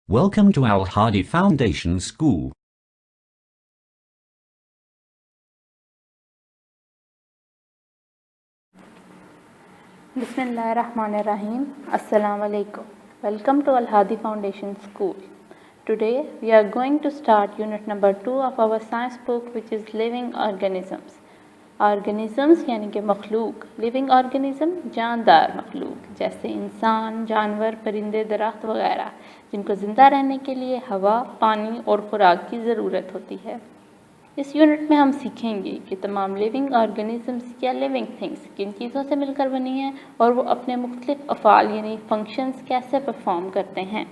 Welcome to Al Hadi Foundation School. Bismillahirrahmanirrahim. Assalamu alaikum. Welcome to Al Hadi Foundation School. Today we are going to start unit number 2 of our science book, which is living organisms. Organisms यानी कि मखलूक. Living organism जानदार मखलूक जैसे इंसान, जानवर, परिंदे, दरख्त वगैरह, जिनको ज़िंदा रहने के लिए हवा, पानी और खुराक की ज़रूरत होती है. इस यूनिट में हम सीखेंगे कि तमाम लिविंग ऑर्गेनिजम्स या लिविंग थिंग्स किन चीज़ों से मिलकर बनी हैं और वो अपने मुख्तलिफ अफ़ाल यानी फंक्शंस कैसे परफॉर्म करते हैं.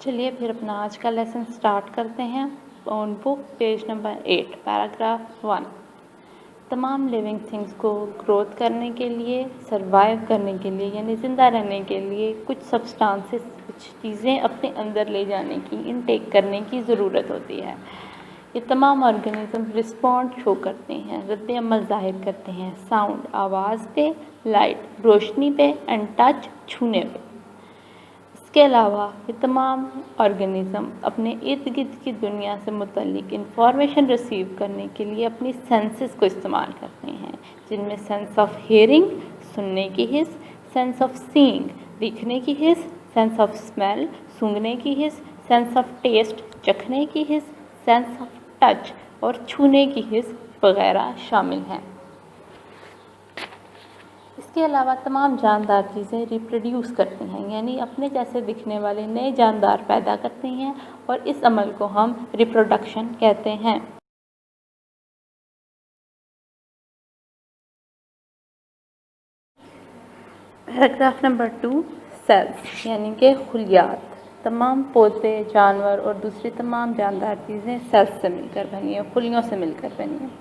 चलिए फिर अपना आज का लेसन स्टार्ट करते हैं. On book page number 8 paragraph 1. तमाम लिविंग थिंग्स को ग्रोथ करने के लिए, सर्वाइव करने के लिए यानी ज़िंदा रहने के लिए कुछ सब्सटेंसेस, कुछ चीज़ें अपने अंदर ले जाने की, इनटेक करने की ज़रूरत होती है. ये तमाम ऑर्गेनिज्म रिस्पॉन्ड शो करते हैं, रद्द अमल ज़ाहिर करते हैं साउंड आवाज़ पे, लाइट रोशनी पे एंड टच छूने पे. इसके अलावा ये तमाम ऑर्गेनिज्म अपने इर्द गिर्द की दुनिया से मुतल्लिक इंफॉर्मेशन रिसीव करने के लिए अपनी सेंसेस को इस्तेमाल करते हैं, जिनमें सेंस ऑफ हियरिंग सुनने की हिस्स, सेंस ऑफ सीइंग दिखने की हिस्स, सेंस ऑफ स्मेल सूंघने की हिस्स, सेंस ऑफ टेस्ट चखने की हिस्स, सेंस ऑफ टच और छूने की हिस्स वगैरह शामिल हैं. इसके अलावा तमाम जानदार चीज़ें रिप्रोड्यूस करती हैं यानी अपने जैसे दिखने वाले नए जानदार पैदा करती हैं और इस अमल को हम रिप्रोडक्शन कहते हैं. Paragraph number 2. सेल्स यानी कि खुलियात. तमाम पौधे, जानवर और दूसरी तमाम जानदार चीज़ें सेल्स से मिलकर बनी हैं, खुलियों से मिलकर बनी हैं.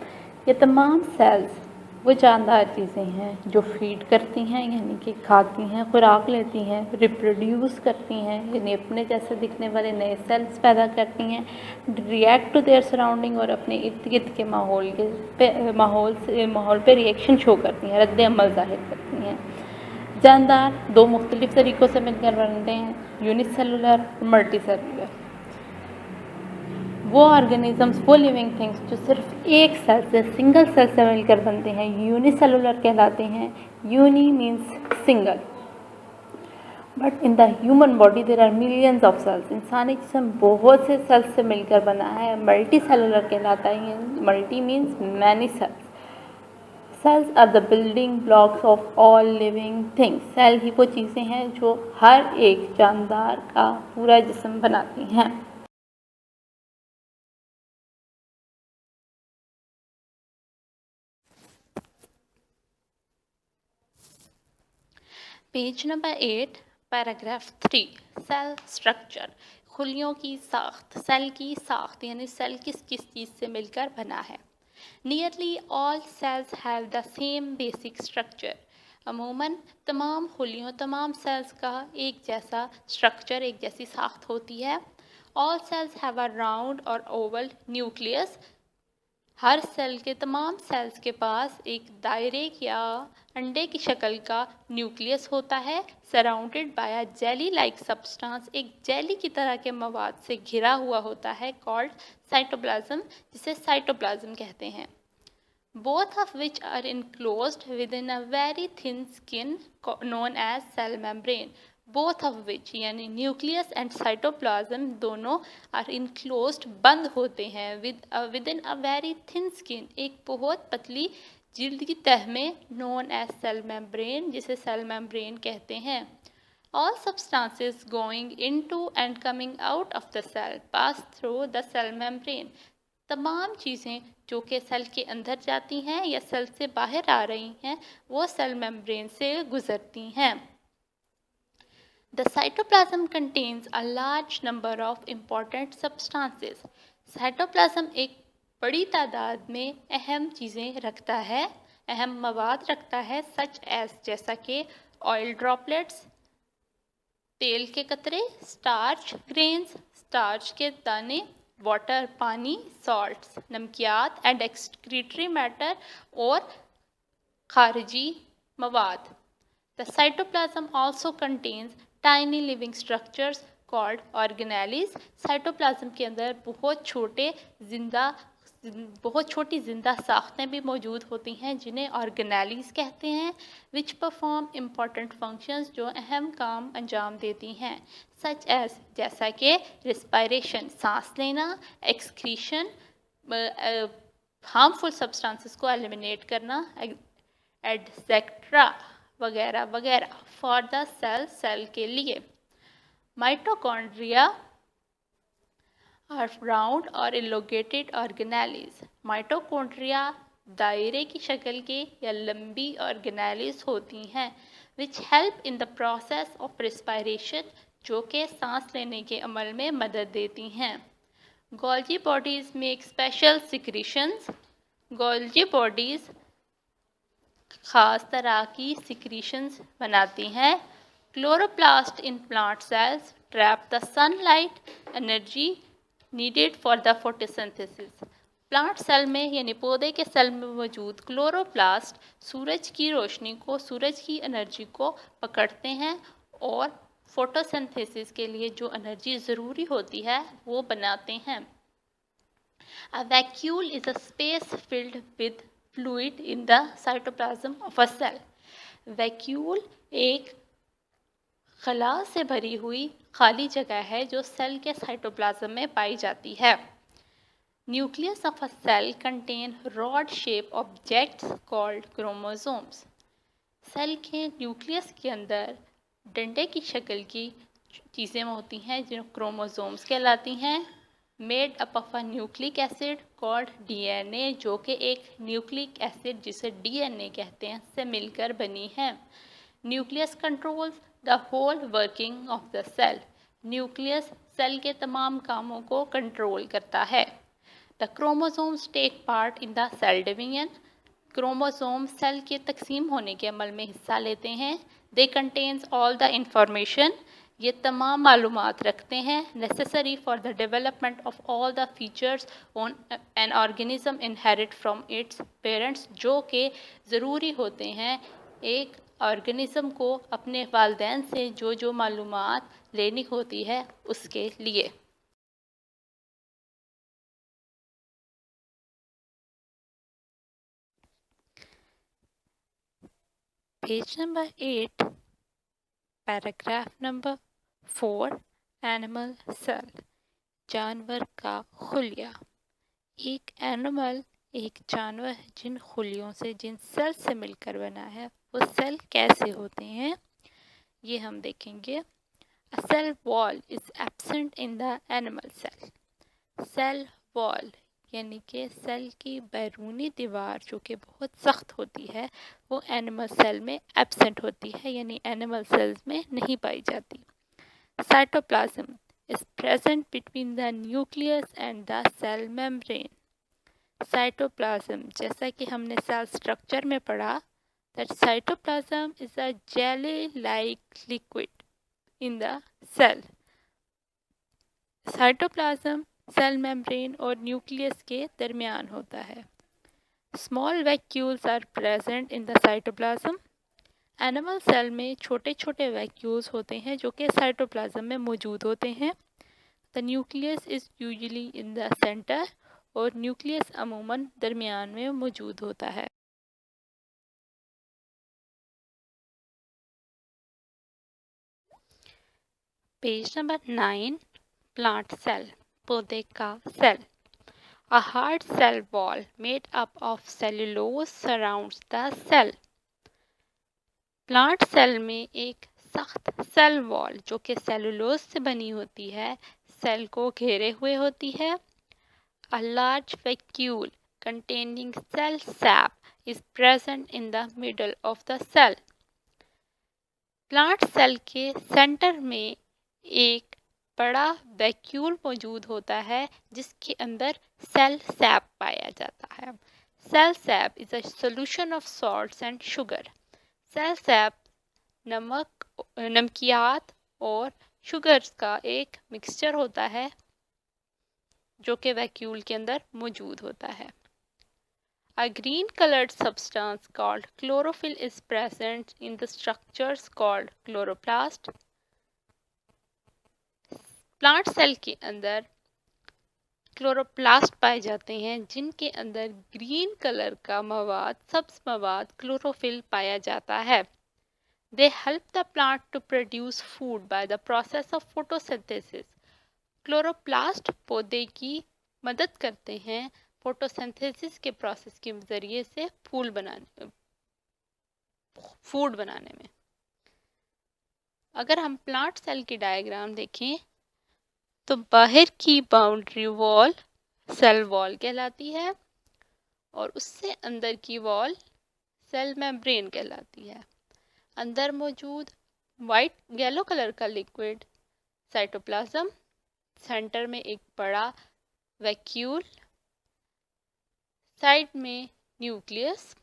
ये तमाम सेल्स वो जानदार चीज़ें हैं जो फीड करती हैं यानी कि खाती हैं, खुराक लेती हैं, रिप्रोड्यूस करती हैं यानी अपने जैसे दिखने वाले नए सेल्स पैदा करती हैं, रिएक्ट टू देयर सराउंडिंग और अपने इर्द गिर्द के माहौल पे रिएक्शन शो करती हैं, रद्द अमल ज़ाहिर करती हैं. जानदार दो मुख्तलिफ तरीक़ों से मिलकर बनते हैं, यूनिसेलुलर और मल्टी सेलुलर. वो ऑर्गेनिजम्स, वो लिविंग थिंग्स जो सिर्फ एक सेल से, सिंगल सेल से मिलकर बनते हैं, यूनिसेलुलर कहलाते हैं. Uni means single. But in the human body there are millions of cells. इंसानी जिस्म बहुत से सेल्स से मिलकर बना है. मल्टी सेलुलर कहलाता है. Multi means many cells. Cells are the building blocks of all living things. Cell ही वो चीज़ें हैं जो हर एक जानदार का पूरा जिस्म बनाती हैं. Page number 8 paragraph 3. Cell structure. खुलियों की साख्त. सेल की साख्त यानी सेल किस किस चीज़ से मिलकर बना है. Nearly all cells have the same basic structure. अमूमन तमाम खुलियों, तमाम सेल्स का एक जैसा स्ट्रक्चर, एक जैसी साख्त होती है. All cells have a round और ओवल न्यूक्लियस. हर सेल के, तमाम सेल्स के पास एक दायरे या अंडे की शक्ल का न्यूक्लियस होता है, surrounded by a jelly like substance. एक जेली की तरह के मवाद से घिरा हुआ होता है, कॉल्ड साइटोप्लाज्म, जिसे साइटोप्लाज्म कहते हैं. Both of which are enclosed within a very thin skin known as cell membrane. Both of which यानी न्यूक्लियस एंड साइटोप्लाज्म दोनों आर इनक्लोज्ड बंद होते हैं within a very thin skin, एक बहुत पतली जिल्द की तह में, नोन एज सेल मेम्ब्रेन, जिसे सेल मेम्ब्रेन कहते हैं. All substances going into and coming out of the cell pass through the cell membrane. तमाम चीज़ें जो कि सेल के अंदर जाती हैं या सेल से बाहर आ रही हैं, वो सेल मेम्ब्रेन से गुजरती हैं. The cytoplasm contains a large number of important substances. Cytoplasm एक बड़ी तादाद में अहम चीज़ें रखता है, अहम मवाद रखता है, सच एज जैसा कि ऑयल ड्रॉपलेट्स तेल के कतरे, स्टार्च ग्रेन्स स्टार्च के दाने, वाटर पानी, सॉल्ट्स नमकियात एंड एक्सक्रीटरी मैटर और खारिजी मवाद. The cytoplasm also contains tiny living structures called organelles. Cytoplasm के अंदर बहुत छोटी जिंदा साख्तें भी मौजूद होती हैं जिन्हें ऑर्गेनेलीज कहते हैं, विच परफॉर्म इम्पॉर्टेंट फंक्शंस, जो अहम काम अंजाम देती हैं, सच एज जैसा कि रिस्पायरेशन सांस लेना, एक्सक्रीशन हार्मफुल सब्सटेंसेस को एलिमिनेट करना, एटसेट्रा वगैरह वगैरह फॉर द सेल के लिए। माइटोकॉन्ड्रिया आर राउंड और इलोगेटेड ऑर्गेनेलीज। माइटोकॉन्ड्रिया दायरे की शक्ल के या लंबी ऑर्गेनेलीज होती हैं which help in the process of respiration, जो कि सांस लेने के अमल में मदद देती हैं। Golgi bodies make special secretions. Golgi bodies खास तरह की सिक्रीशंस बनाती हैं। Chloroplast in plant cells trap the sunlight energy needed for the photosynthesis. Plant cell में यानी पौधे के सेल में मौजूद क्लोरोप्लास्ट सूरज की रोशनी को, सूरज की एनर्जी को पकड़ते हैं और फोटोसिंथेसिस के लिए जो एनर्जी ज़रूरी होती है वो बनाते हैं। A vacuole is a space filled with fluid in the cytoplasm of a cell. Vacuole एक खला से भरी हुई खाली जगह है जो सेल के साइटोप्लाज्म में पाई जाती है। Nucleus of a cell contain rod shape objects called chromosomes. Cell के न्यूक्लियस के अंदर डंडे की शक्ल की चीज़ें होती हैं जो क्रोमोसोम्स कहलाती हैं। Made up of a nucleic acid called DNA, जो कि एक न्यूक्लिक एसिड जिसे डीएनए कहते हैं से मिलकर बनी है। Nucleus controls the whole working of the cell. Nucleus cell के तमाम कामों को कंट्रोल करता है। The chromosomes take part in the cell division. Chromosome cell के तकसीम होने के अमल में हिस्सा लेते हैं। They contains all the information, ये तमाम मालूमात रखते हैं necessary for the development of all the features on an organism inherit from its parents, जो कि ज़रूरी होते हैं एक ऑर्गेनिज्म को अपने वालिदैन से जो जो मालूमात लेनी होती है उसके लिए। Page number 8, paragraph number 4, animal cell, जानवर का खुलिया। एक एनिमल एक जानवर है जिन खुलियों से, जिन सेल से मिलकर बना है। वो सेल कैसे होते हैं ये हम देखेंगे। A cell wall is absent in the animal cell. Cell wall यानी कि सेल की बैरूनी दीवार जो कि बहुत सख्त होती है वो एनिमल सेल में एब्सेंट होती है, यानी एनिमल सेल्स में नहीं पाई जाती। Cytoplasm is present between the nucleus and the cell membrane. Cytoplasm, जैसा कि हमने सेल स्ट्रक्चर में पढ़ा, that cytoplasm is a jelly-like liquid in the cell. Cytoplasm cell membrane और न्यूक्लियस के दरमियान होता है। Small vacuoles are present in the cytoplasm. Animal cell में छोटे छोटे वैक्यूल्स होते हैं जो कि साइटोप्लाज्म में मौजूद होते हैं। The nucleus is usually in the centre और न्यूक्लियस अमूमन दरमियान में मौजूद होता है। पेज नंबर 9, प्लांट सेल, पौधे का सेल। A hard cell wall made up of cellulose surrounds the cell. Plant cell में एक सख्त सेल वॉल जो कि सेल्यूलोज से बनी होती है सेल को घेरे हुए होती है। A large vacuole containing cell sap is present in the middle of the cell. Plant cell के सेंटर में एक बड़ा वैक्यूल मौजूद होता है जिसके अंदर सेल सैप पाया जाता है। Cell sap is a solution of salts and sugar. Cell sap नमक, नमकियात और शुगर्स का एक मिक्सचर होता है जो कि वैक्यूल के अंदर मौजूद होता है। A green colored substance called chlorophyll is present in the structures called chloroplast. Plant cell के अंदर क्लोरोप्लास्ट पाए जाते हैं जिनके अंदर ग्रीन कलर का मवाद सब्ज मवाद क्लोरोफिल पाया जाता है. They help the plant to produce food by the process of photosynthesis. Chloroplast पौधे की मदद करते हैं फोटोसिंथेसिस के प्रोसेस के जरिए से फूड बनाने में. अगर हम प्लांट सेल की डायग्राम देखें तो बाहर की बाउंड्री वॉल सेल वॉल कहलाती है और उससे अंदर की वॉल सेल मेम्ब्रेन कहलाती है. अंदर मौजूद वाइट येलो कलर का लिक्विड साइटोप्लाज्म, सेंटर में एक बड़ा वैक्यूल, साइड में न्यूक्लियस.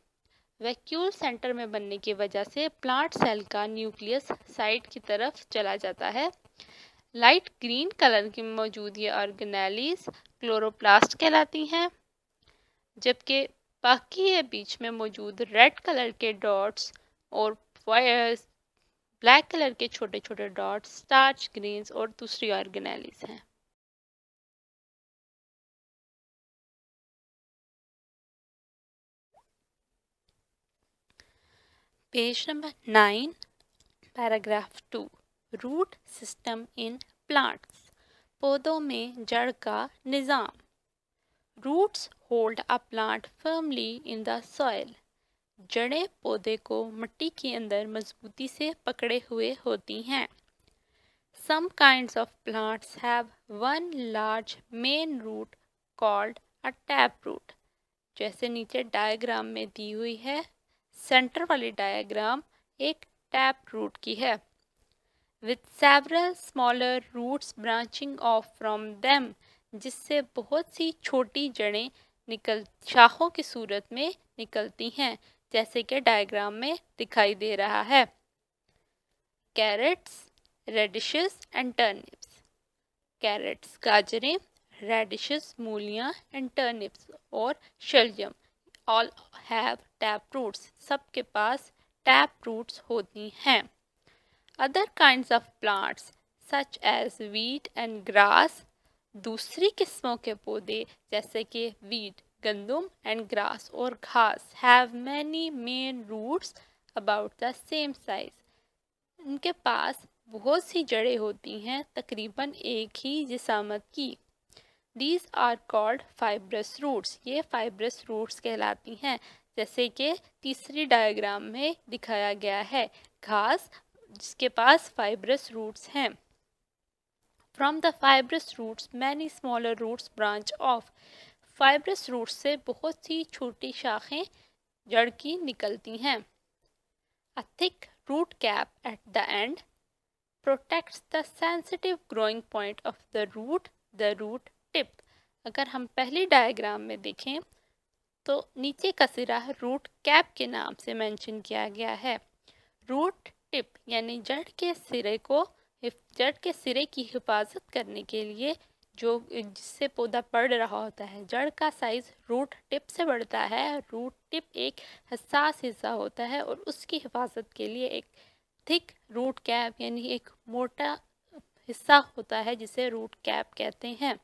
वैक्यूल सेंटर में बनने की वजह से प्लांट सेल का न्यूक्लियस साइड की तरफ चला जाता है. लाइट ग्रीन कलर की मौजूद ये ऑर्गेनेलीज क्लोरोप्लास्ट कहलाती हैं, जबकि बाकी ये बीच में मौजूद रेड कलर के डॉट्स और ब्लैक कलर के छोटे छोटे डॉट्स स्टार्च ग्रेन्स और दूसरी ऑर्गेनेलीज हैं. Page number 9, paragraph 2. Root system in plants. पौधों में जड़ का निज़ाम. Roots hold a plant firmly in the soil. जड़ें पौधे को मिट्टी के अंदर मजबूती से पकड़े हुए होती हैं. Some kinds of plants have one large main root called a taproot. जैसे नीचे डायग्राम में दी हुई है, सेंटर वाली डायग्राम एक टैप रूट की है. With several smaller roots branching off from them, जिससे बहुत सी छोटी जड़ें शाखों की सूरत में निकलती हैं, जैसे कि डायग्राम में दिखाई दे रहा है. Carrots, radishes and turnips. Carrots गाजरें, रेडिशेस मूलियां एंड टर्निप्स और शलजम ऑल हैव टैप रूट्स. सबके पास टैप रूट्स होती हैं. Other kinds of plants such as wheat and grass. दूसरी किस्मों के पौधे जैसे कि wheat, गंदुम and grass और घास have many main roots about the same size. उनके पास बहुत सी जड़ें होती हैं तकरीबन एक ही जिसामत की. These are called fibrous roots. ये fibrous roots कहलाती हैं, जैसे कि तीसरी डायग्राम में दिखाया गया है. घास जिसके पास fibrous roots हैं. From the fibrous roots many smaller roots branch off. fibrous roots से बहुत सी छोटी शाखें जड़ की निकलती हैं. A thick root cap at the end protects the sensitive growing point of the root tip. अगर हम पहली डायग्राम में देखें तो नीचे का सिरा रूट कैप के नाम से मेंशन किया गया है. रूट टिप यानी जड़ के सिरे की हिफाजत करने के लिए जिससे पौधा बढ़ रहा होता है. जड़ का साइज रूट टिप से बढ़ता है. रूट टिप एक हसास हिस्सा होता है और उसकी हिफाजत के लिए एक थिक रूट कैप यानी एक मोटा हिस्सा होता है जिसे रूट कैप कहते हैं.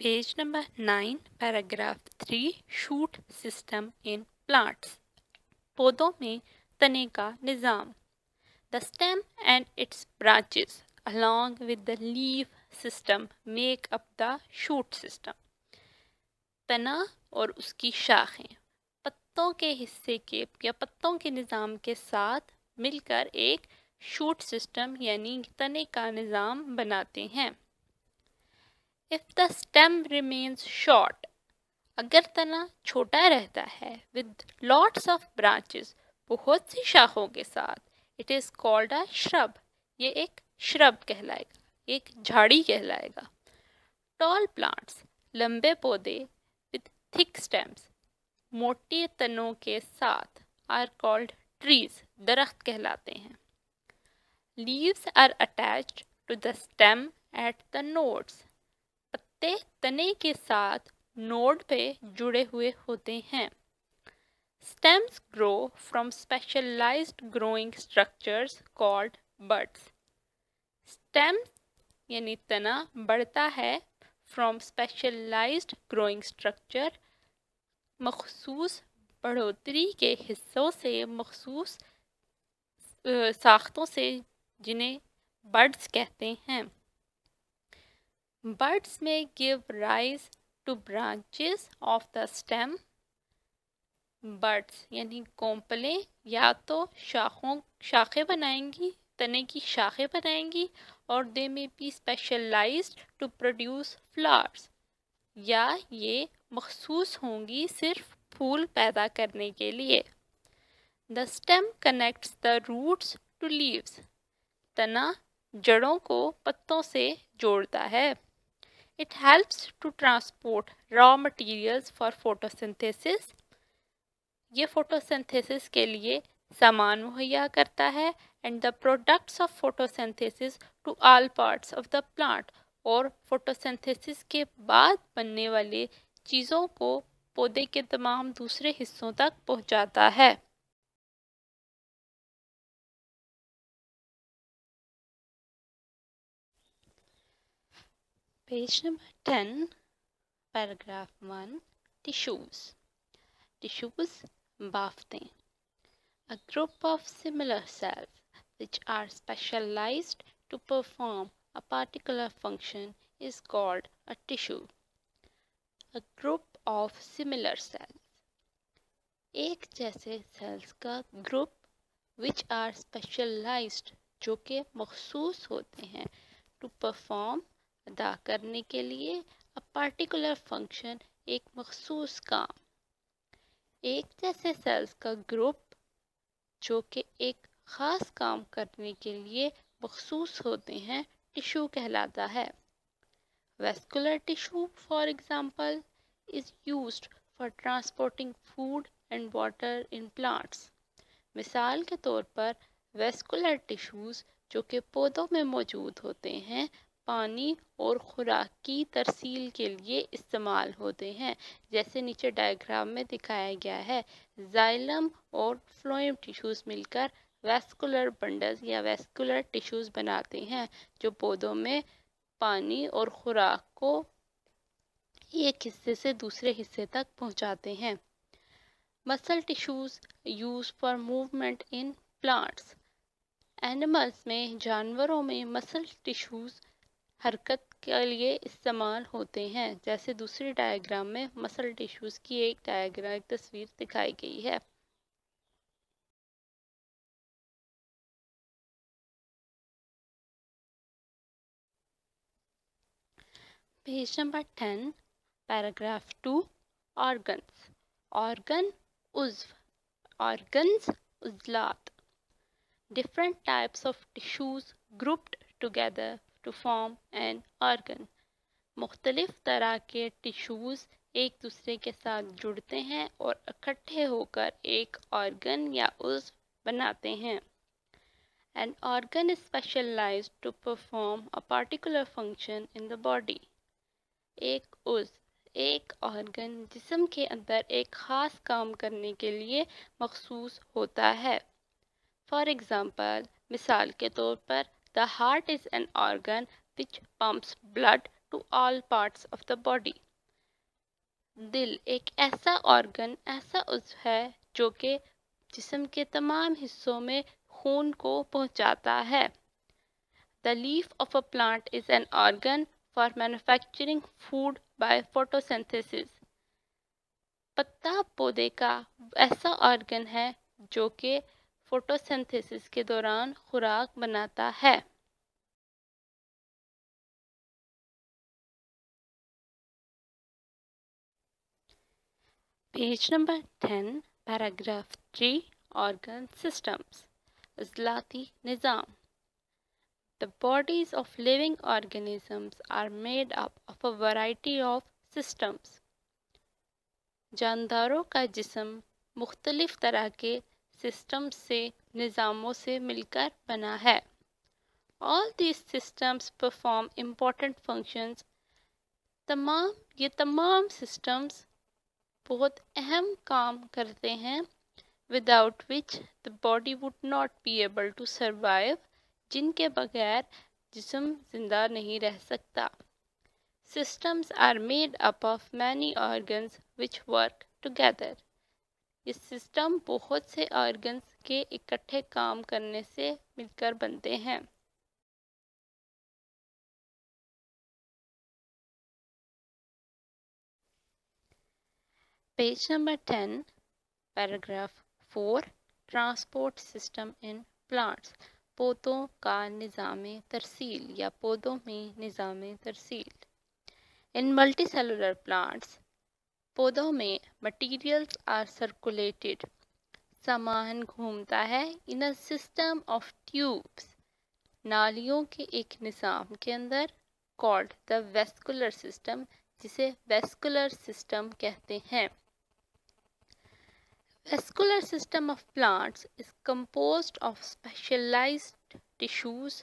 Page number 9, paragraph 3. Shoot system in plants. पौधों में तने का निज़ाम. The stem and its branches along with the leaf system make up the shoot system. तना और उसकी शाखें पत्तों के हिस्से के या पत्तों के निज़ाम के साथ मिलकर एक शूट सिस्टम यानी तने का निज़ाम बनाते हैं. If the stem remains short, अगर तना छोटा रहता है with lots of branches, बहुत सी शाखों के साथ, it is called a shrub. ये एक shrub कहलाएगा, एक झाड़ी कहलाएगा. Tall plants, लंबे पौधे with thick stems, मोटे तनों के साथ are called trees. दरख्त कहलाते हैं. Leaves are attached to the stem at the nodes. पत्ते तने के साथ नोड पे जुड़े हुए होते हैं। Stems grow from specialized growing structures called buds. Stem यानी तना बढ़ता है from specialized growing structure, मखसूस बढ़ोतरी के हिस्सों से, मखसूस साख्तों से, जिन्हें buds कहते हैं। Buds may give rise to branches of the stem. Buds यानी कोंपलें या तो शाखें बनाएंगी, तने की शाखें बनाएंगी, और they may be specialised to produce flowers, या ये मखसूस होंगी सिर्फ फूल पैदा करने के लिए। The stem connects the roots to leaves. तना जड़ों को पत्तों से जोड़ता है। It helps to transport raw materials for photosynthesis. ये फोटोसिंथेसिस के लिए सामान मुहैया करता है। And the products of photosynthesis to all parts of the plant. और फोटोसिंथेसिस के बाद बनने वाले चीज़ों को पौधे के तमाम दूसरे हिस्सों तक पहुंचाता है। Page number 10, paragraph 1, tissues. Tissues बाफ्तें। A group of similar cells which are specialized to perform a particular function is called a tissue. A group of similar cells. एक जैसे सेल्स का ग्रुप which are specialized जो कि मखसूस होते हैं to perform अदा करने के लिए a particular function एक मखसूस काम। एक जैसे सेल्स का ग्रुप जो कि एक ख़ास काम करने के लिए मखसूस होते हैं टिश्यू कहलाता है। Vascular tissue for example is used for transporting food and water in plants. मिसाल के तौर पर वेस्कुलर टिश्यूज़ जो कि पौधों में मौजूद होते हैं पानी और खुराक की तरसील के लिए इस्तेमाल होते हैं। जैसे नीचे डायग्राम में दिखाया गया है, जाइलम और फ्लोएम टिश्यूज़ मिलकर वेस्कुलर बंडल्स या वेस्कुलर टिश्यूज़ बनाते हैं जो पौधों में पानी और खुराक को एक हिस्से से दूसरे हिस्से तक पहुंचाते हैं। Muscle tissues use for movement in plants. Animals में, जानवरों में मसल टिश्यूज़ हरकत के लिए इस्तेमाल होते हैं। जैसे दूसरी डायग्राम में मसल टिश्यूज़ की एक तस्वीर दिखाई गई है। Page number 10, paragraph 2, organs. Organ उज़्व, ऑर्गन्स उज़लात। Different types of tissues grouped together to form an organ. मुख्तलिफ तरह के टिश्यूज़ एक दूसरे के साथ जुड़ते हैं और इकट्ठे होकर एक ऑर्गन या उज़्व बनाते हैं। An organ is specialized to perform a particular function in the body. एक उज़्व, एक ऑर्गन जिस्म के अंदर एक ख़ास काम करने के लिए मखसूस होता है। For example, मिसाल के तौर पर, the heart is an organ which pumps blood to all parts of the body. दिल एक ऐसा ऑर्गन, ऐसा उज़्व है जो कि जिस्म के तमाम हिस्सों में खून को पहुंचाता है। The leaf of a plant is an organ for manufacturing food by photosynthesis. पत्ता पौधे का ऐसा ऑर्गन है जो कि फोटोसिंथेसिस के दौरान खुराक बनाता है। Page number 10, paragraph 3, organ systems. इज़लाती निज़ाम। The bodies of living organisms are made up of a variety of systems. जानदारों का जिस्म मुख्तलिफ तरह के सिस्टम से, निज़ामों से मिलकर बना है। All these systems perform important functions. ये तमाम systems बहुत अहम काम करते हैं, without which the body would not be able to survive, जिनके बगैर जिस्म जिंदा नहीं रह सकता. Systems are made up of many organs which work together. ये सिस्टम बहुत से ऑर्गन्स के इकट्ठे काम करने से मिलकर बनते हैं. Page number 10, paragraph 4, transport system in plants. पौधों का निज़ामे तरसील या पौधों में निज़ामे तरसील. इन मल्टीसेलुलर प्लांट्स, पौधों में मटीरियल्स आर सर्कुलेटेड, सामान घूमता है, इन अ सिस्टम ऑफ ट्यूब्स, नालियों के एक निज़ाम के अंदर, कॉल्ड द वेस्कुलर सिस्टम, जिसे वेस्कुलर सिस्टम कहते हैं. Vascular system of plants is composed of specialized tissues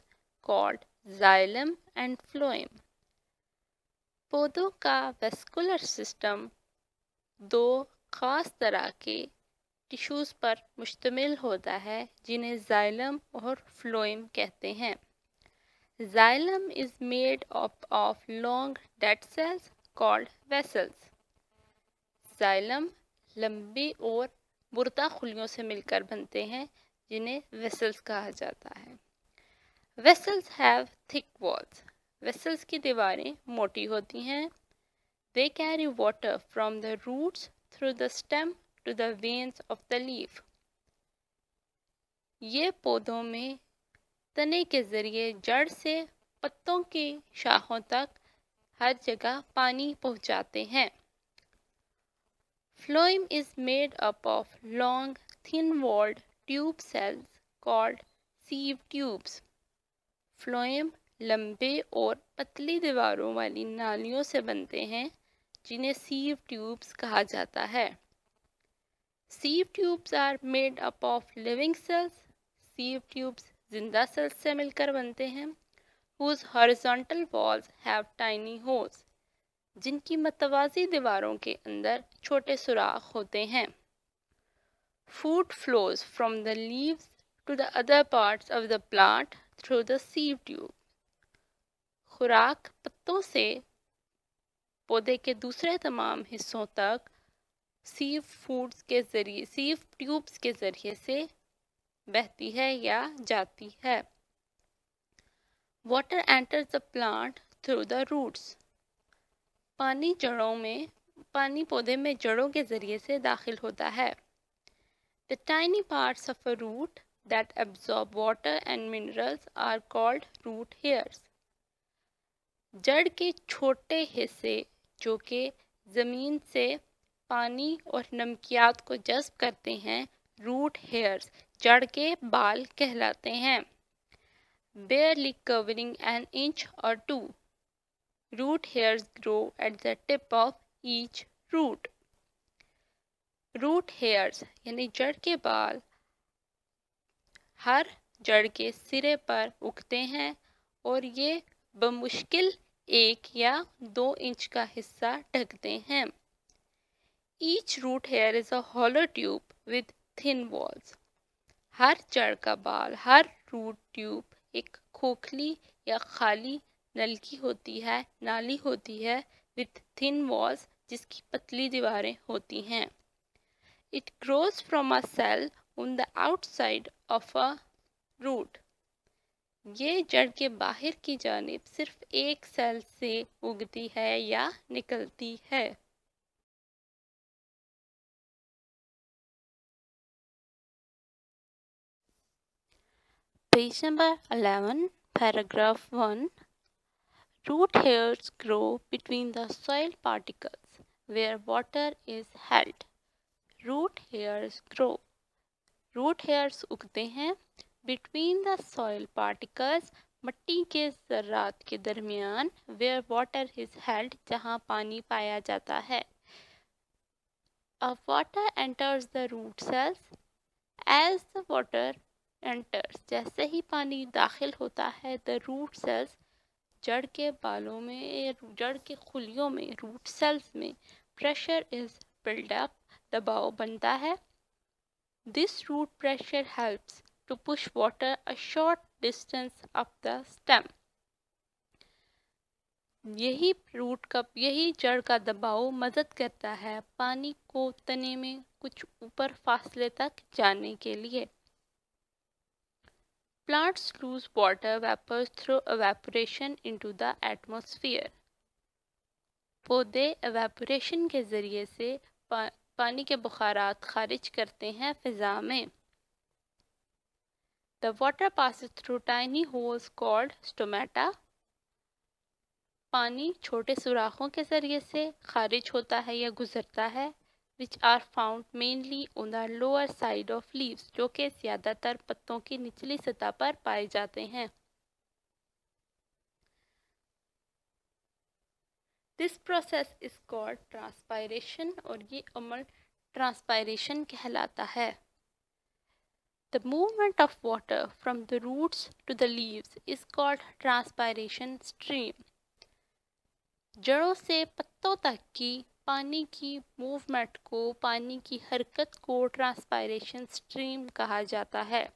called xylem and phloem. पौधों का वेस्कुलर सिस्टम दो खास तरह के टिश्यूज पर मुश्तमिल होता है, जिन्हें जाइलम और फ्लोएम कहते हैं. Xylem is made up of long dead cells called vessels. Xylem लंबी और मुर्दा खुलियों से मिलकर बनते हैं, जिन्हें वेसल्स कहा जाता है. Vessels have thick walls. Vessels की दीवारें मोटी होती हैं. They carry water from the roots through the stem to the veins of the leaf. ये पौधों में तने के जरिए जड़ से पत्तों की शाखों तक हर जगह पानी पहुंचाते हैं. Phloem is made up of long, thin-walled tube cells called sieve tubes. Phloem लंबे और पतली दीवारों वाली नालियों से बनते हैं, जिन्हें sieve tubes कहा जाता है. Sieve tubes are made up of living cells. Sieve tubes जिंदा सेल्स से मिलकर बनते हैं, whose horizontal walls have tiny holes, जिनकी मतवाजी दीवारों के अंदर छोटे सुराख होते हैं. Food flows from the leaves to the other parts of the plant through the sieve tube. खुराक पत्तों से पौधे के दूसरे तमाम हिस्सों तक सीव ट्यूब्स के जरिए से बहती है या जाती है. Water enters the plant through the roots. पानी पौधे में जड़ों के जरिए से दाखिल होता है. The tiny parts of a root that absorb water and minerals are called root hairs. जड़ के छोटे हिस्से जो कि ज़मीन से पानी और नमकियात को जज़्ब करते हैं, रूट हेयर्स, जड़ के बाल कहलाते हैं. Barely covering an inch or two. Root hairs grow at the tip of each root. Root hairs यानी जड़ के बाल हर जड़ के सिरे पर उगते हैं और ये बमुश्किल 1 या 2 इंच का हिस्सा ढकते हैं. Each root hair is a hollow tube with thin walls. हर जड़ का बाल, हर रूट ट्यूब एक खोखली या खाली नाली होती है with thin walls, जिसकी पतली दीवारें होती हैं. It grows from a cell on the outside of a root. ये जड़ के बाहर की जानिब सिर्फ एक सेल से उगती है या निकलती है. Page number 11, paragraph 1. Root hairs grow between the soil particles where water is held. Root hairs grow. Root hairs उगते हैं between the soil particles, मट्टी के ज़र्रात के दरमियान, where water is held, जहाँ पानी पाया जाता है. Water enters the root cells. As the water enters, जैसे ही पानी दाखिल होता है the root cells, जड़ के बालों में, जड़ के खुलियों में, रूट सेल्स में pressure is built up, दबाव बनता है. This root pressure helps to push water a short distance up the stem. यही जड़ का दबाव मदद करता है पानी को तने में कुछ ऊपर फासले तक जाने के लिए. Plants lose water vapors through evaporation into the atmosphere. पौधे evaporation के ज़रिए से पानी के बुखारात खारिज करते हैं फिज़ा में. The water passes through tiny holes called stomata. पानी छोटे सुराखों के ज़रिए से खारिज होता है या गुजरता है, which are found mainly on the lower side of leaves, जो कि ज़्यादातर पत्तों की निचली सतह पर पाए जाते हैं. This process is called transpiration और ये अमल transpiration कहलाता है. The movement of water from the roots to the leaves is called transpiration stream. जड़ों से पत्तों तक की पानी की मूवमेंट को, पानी की हरकत को ट्रांसपायरेशन स्ट्रीम कहा जाता है.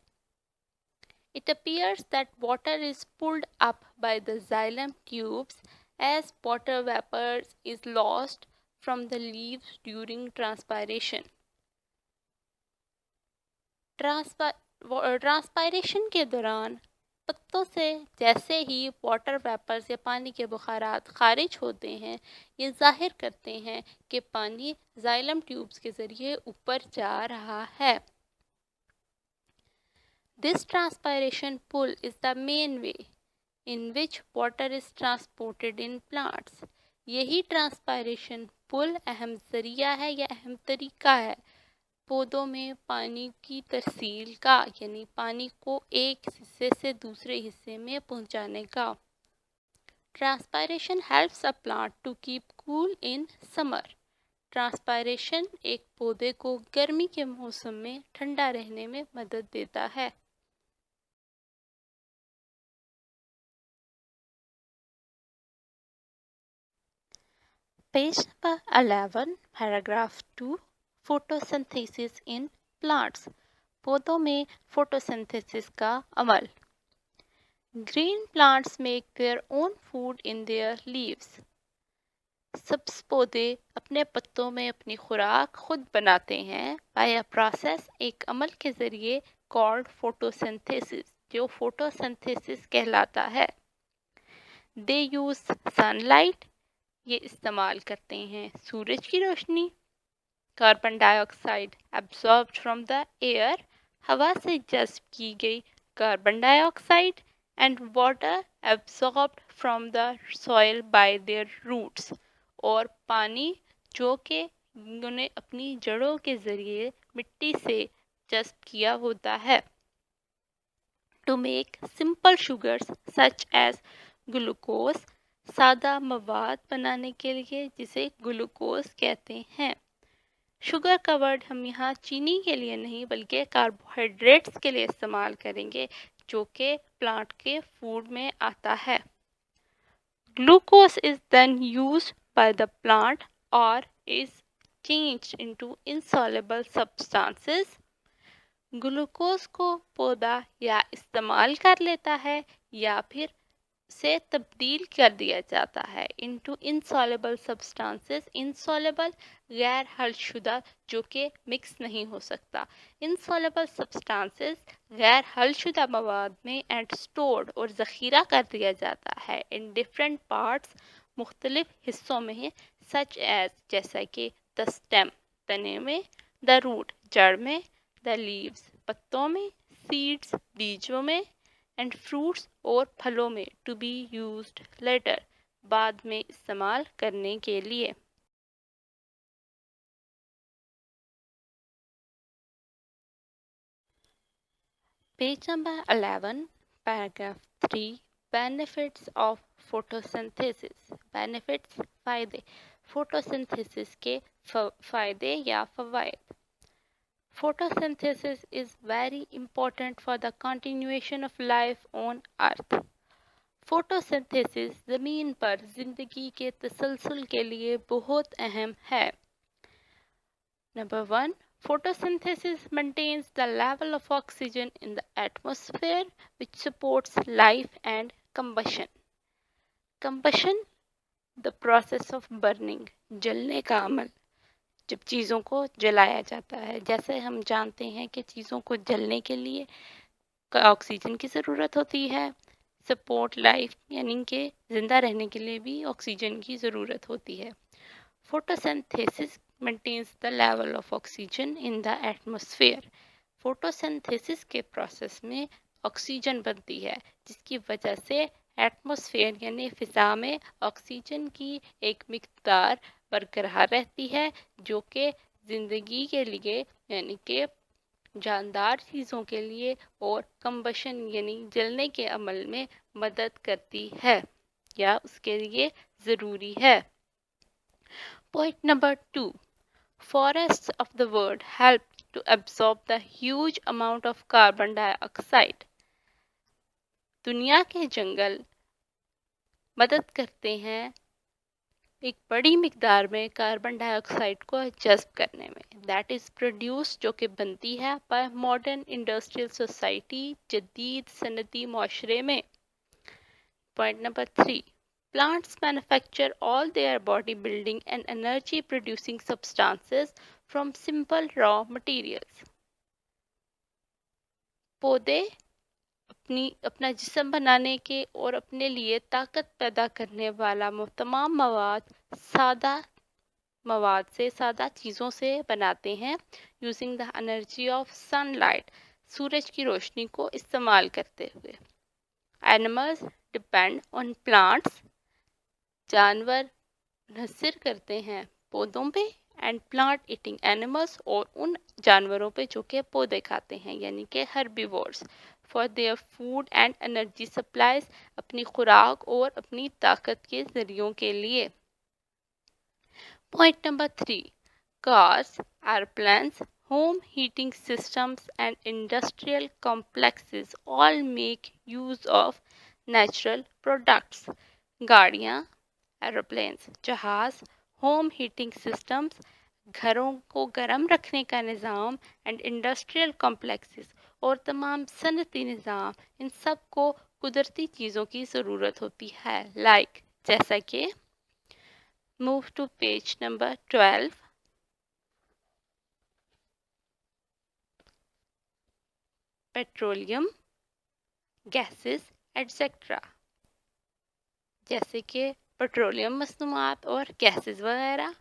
It appears that water is pulled up by the xylem tubes as water vapors is lost from the leaves during transpiration. Transpiration के दौरान पत्तों से जैसे ही वाटर वेपर्स या पानी के बुखारात खारिज होते हैं, ये जाहिर करते हैं कि पानी जाइलम ट्यूब्स के ज़रिए ऊपर जा रहा है. This transpiration pull is the main way in which water is transported in plants. यही ट्रांसपायरेशन पुल अहम ज़रिया है या अहम तरीका है पौधों में पानी की तरसील का, यानी पानी को एक हिस्से से दूसरे हिस्से में पहुंचाने का. Transpiration helps a plant to keep cool in summer. Transpiration एक पौधे को गर्मी के मौसम में ठंडा रहने में मदद देता है. Page number 11, paragraph 2, photosynthesis in plants. पौधों में फोटोसिंथेसिस का अमल. Green plants make their own food in their leaves. सब्ज पौधे अपने पत्तों में अपनी खुराक खुद बनाते हैं बाय अ प्रोसेस, एक अमल के ज़रिए कॉल्ड फोटोसिंथेसिस, जो फोटोसिंथेसिस कहलाता है. दे यूज सनलाइट, ये इस्तेमाल करते हैं सूरज की रोशनी. Carbon dioxide absorbed from the air, हवा से जज्ब की गई carbon dioxide. And water absorbed from the soil by their roots, और पानी जो कि उन्होंने अपनी जड़ों के ज़रिए मिट्टी से जज्ब किया होता है. To make simple sugars such as glucose, सादा मवाद बनाने के लिए जिसे ग्लूकोज कहते हैं. शुगर का वर्ड हम यहाँ चीनी के लिए नहीं बल्कि कार्बोहाइड्रेट्स के लिए इस्तेमाल करेंगे, जो कि प्लांट के फूड में आता है. Glucose is then used by the plant और is changed into insoluble substances. Glucose को पौधा या इस्तेमाल कर लेता है या फिर से तब्दील कर दिया जाता है इनटू इनसॉल्युबल सब्सटेंसेस. इनसॉल्युबल गैर हलशुदा, जो कि मिक्स नहीं हो सकता. इनसॉल्युबल सब्सटेंसेस गैर हलशुदा मवाद में एंड स्टोर्ड और ज़ख़ीरा कर दिया जाता है इन डिफरेंट पार्ट्स, मुख्तलिफ हिस्सों में, सच एज जैसा कि द स्टेम तने में, द रूट जड़ में, द लीव्स पत्तों में, सीड्स बीजों में, एंड फ्रूट्स और फलों में, टू बी यूज्ड लेटर बाद में इस्तेमाल करने के लिए. Page number 11, paragraph 3, benefits of photosynthesis. Benefits फ़ायदे, फोटोसिंथेसिस के फ़ायदे या फ़वाइद. Photosynthesis is very important for the continuation of life on Earth. Photosynthesis ज़मीन पर ज़िंदगी के तसलसल के लिए बहुत अहम है। Number 1. Photosynthesis maintains the level of oxygen in the atmosphere which supports life and combustion. Combustion, the process of burning, जलने का अमल, जब चीज़ों को जलाया जाता है। जैसे हम जानते हैं कि चीज़ों को जलने के लिए ऑक्सीजन की ज़रूरत होती है। सपोर्ट लाइफ यानी कि ज़िंदा रहने के लिए भी ऑक्सीजन की ज़रूरत होती है। Photosynthesis maintains the level of oxygen in the atmosphere. Photosynthesis के प्रोसेस में ऑक्सीजन बनती है जिसकी वजह से एटमॉस्फेयर यानी फ़िज़ा में ऑक्सीजन की एक मिक़दार बरकरार रहती है जो कि ज़िंदगी के लिए यानी कि जानदार चीज़ों के लिए और कंबशन यानी जलने के अमल में मदद करती है या उसके लिए ज़रूरी है। Point number 2. Forests of the world help to absorb the huge amount of carbon dioxide. दुनिया के जंगल मदद करते हैं एक बड़ी मिकदार में कार्बन डाइऑक्साइड को जज़्ब करने में। दैट इज़ प्रोड्यूस जो कि बनती है बाय मॉडर्न इंडस्ट्रियल सोसाइटी जदीद सनती माशरे में। Point number 3. Plants manufacture all their body building and energy producing substances from simple raw materials. पौधे अपना जिस्म बनाने के और अपने लिए ताकत पैदा करने वाला तमाम मवाद से सादा चीज़ों से बनाते हैं using the energy of sunlight, सूरज की रोशनी को इस्तेमाल करते हुए। एनिमल्स डिपेंड ऑन प्लांट्स, जानवर मुनहसर करते हैं पौधों पे, एंड प्लांट ईटिंग एनिमल्स और उन जानवरों पे जो कि पौधे खाते हैं यानी कि herbivores for their food and energy supplies, अपनी खुराक और अपनी ताकत के ज़रियों के लिए। Point number 3. Cars, airplanes, home heating systems and industrial complexes all make use of natural products. गाड़ियाँ, एरोप्लेन्स, जहाज़, होम हीटिंग सिस्टम्स, घरों को गर्म रखने का निज़ाम, एंड इंडस्ट्रियल कॉम्प्लेक्सेस और तमाम सनती निज़ाम, इन सब को कुदरती चीज़ों की ज़रूरत होती है। लाइक जैसा कि move to page number 12. Petroleum, gases etcetera, जैसे कि पेट्रोलियम मसनूआत और गैसेस वगैरह,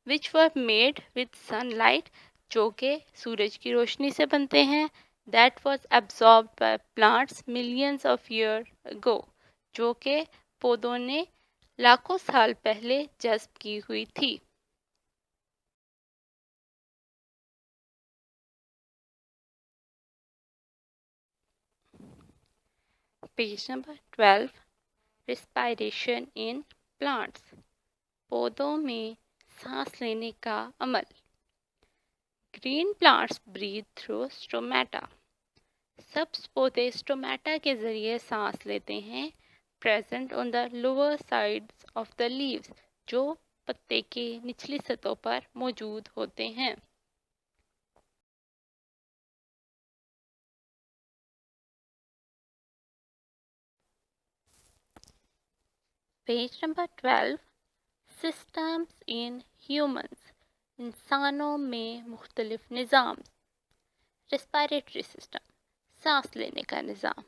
which were made with sunlight, जो कि सूरज की रोशनी से बनते हैं, that was absorb by plants millions of year ago, जो कि पौधों ने लाखों साल पहले जज़्ब की हुई थी। Page number 12. Respiration in plants, पौधों में सांस लेने का अमल। Green plants breathe through stomata, सब्ज पौधे स्टोमेटा के ज़रिए सांस लेते हैं। Present on the lower sides of the leaves, जो पत्ते के निचली सतहों पर मौजूद होते हैं। Page number 12. Systems in humans, इंसानों में मुख्तलिफ निज़ाम। रेस्पायरेटरी सिस्टम, सांस लेने का निज़ाम।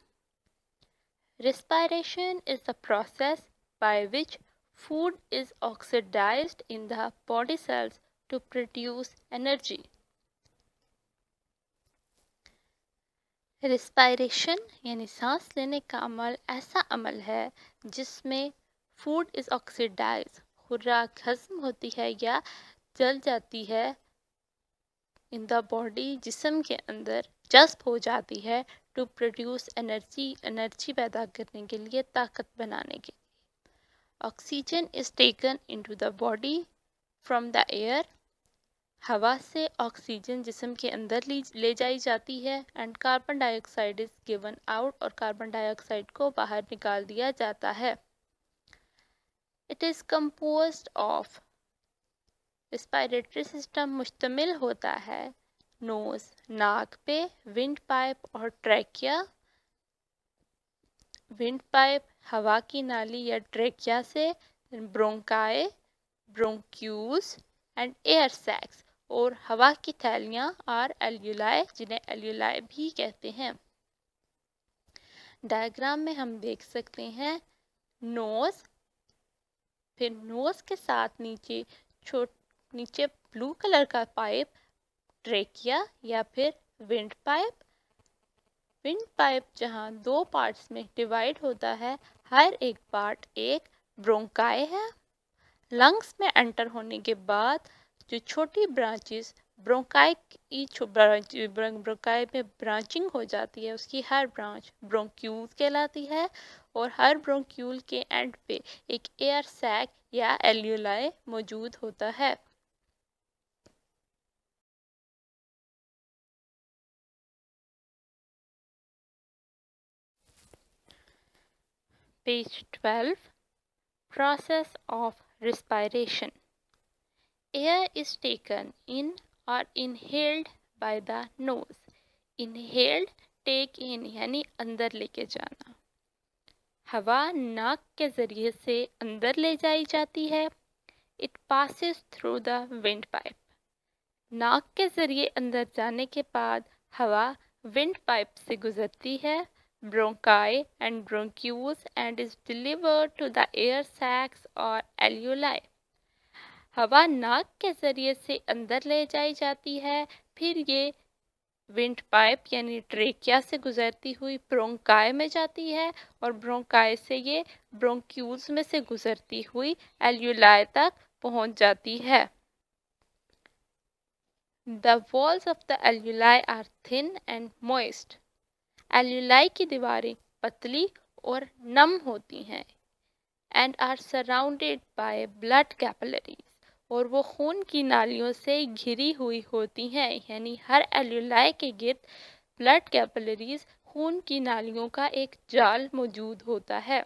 Respiration is the process by which food is oxidized in the body cells to produce energy. Respiration यानी सांस लेने का अमल ऐसा अमल है जिसमें फूड इज़ ऑक्सीडाइज, खुराक हज़म होती है या जल जाती है इन द बॉडी, जिस्म के अंदर जज़्ब हो जाती है टू प्रोड्यूस एनर्जी पैदा करने के लिए, ताकत बनाने के लिए। Oxygen is taken into the body from the air, हवा से ऑक्सीजन जिस्म के अंदर ले जाई जाती है and carbon dioxide is given out और कार्बन डाइऑक्साइड को बाहर निकाल दिया जाता है। It is composed of respiratory system मुश्तमिल होता है नोज नाक पे, विंड पाइप और ट्रैकिया। विंड पाइप हवा की नाली या ट्रैकिया से, bronchi, bronchioles and air sacs और हवा की थैलियाँ और एल्यूलाई जिन्हें एल्यूलाई भी कहते हैं। डायग्राम में हम देख सकते हैं नोज, फिर नोज के साथ नीचे ब्लू कलर का पाइप ट्रेकिया या फिर विंड पाइप। विंड पाइप जहाँ दो पार्ट्स में डिवाइड होता है, हर एक पार्ट एक ब्रोंकाई है। लंग्स में एंटर होने के बाद जो छोटी ब्रांचेस ब्रोंकाई में ब्रांचिंग हो जाती है, उसकी हर ब्रांच ब्रोंक्यूल कहलाती है और हर ब्रोंक्यूल के एंड पे एक एयर सैक या एल्यूलाई मौजूद होता है। Page 12. Process of respiration. Air is taken in or inhaled by the nose. Inhaled, take in यानी अंदर लेके जाना। हवा नाक के ज़रिए से अंदर ले जाई जाती है। It passes through the windpipe. नाक के ज़रिए अंदर जाने के बाद हवा विंड पाइप से गुजरती है, bronchi and bronchioles, and is delivered to the air sacs or alveoli. हवा नाक के ज़रिए से अंदर ले जाई जाती है, फिर ये विंड पाइप यानी ट्रेकिया से गुजरती हुई ब्रोंकाई में जाती है और ब्रोंकाई से ये ब्रोंक्यूल्स में से गुजरती हुई एल्यूलाई तक पहुंच जाती है। The walls of the alveoli are thin and moist. एल्यूलाई की दीवारें पतली और नम होती हैं and are surrounded by blood capillaries और वो खून की नालियों से घिरी हुई होती हैं, यानी हर एल्यूलाई के गिर्द ब्लड कैपिलरीज खून की नालियों का एक जाल मौजूद होता है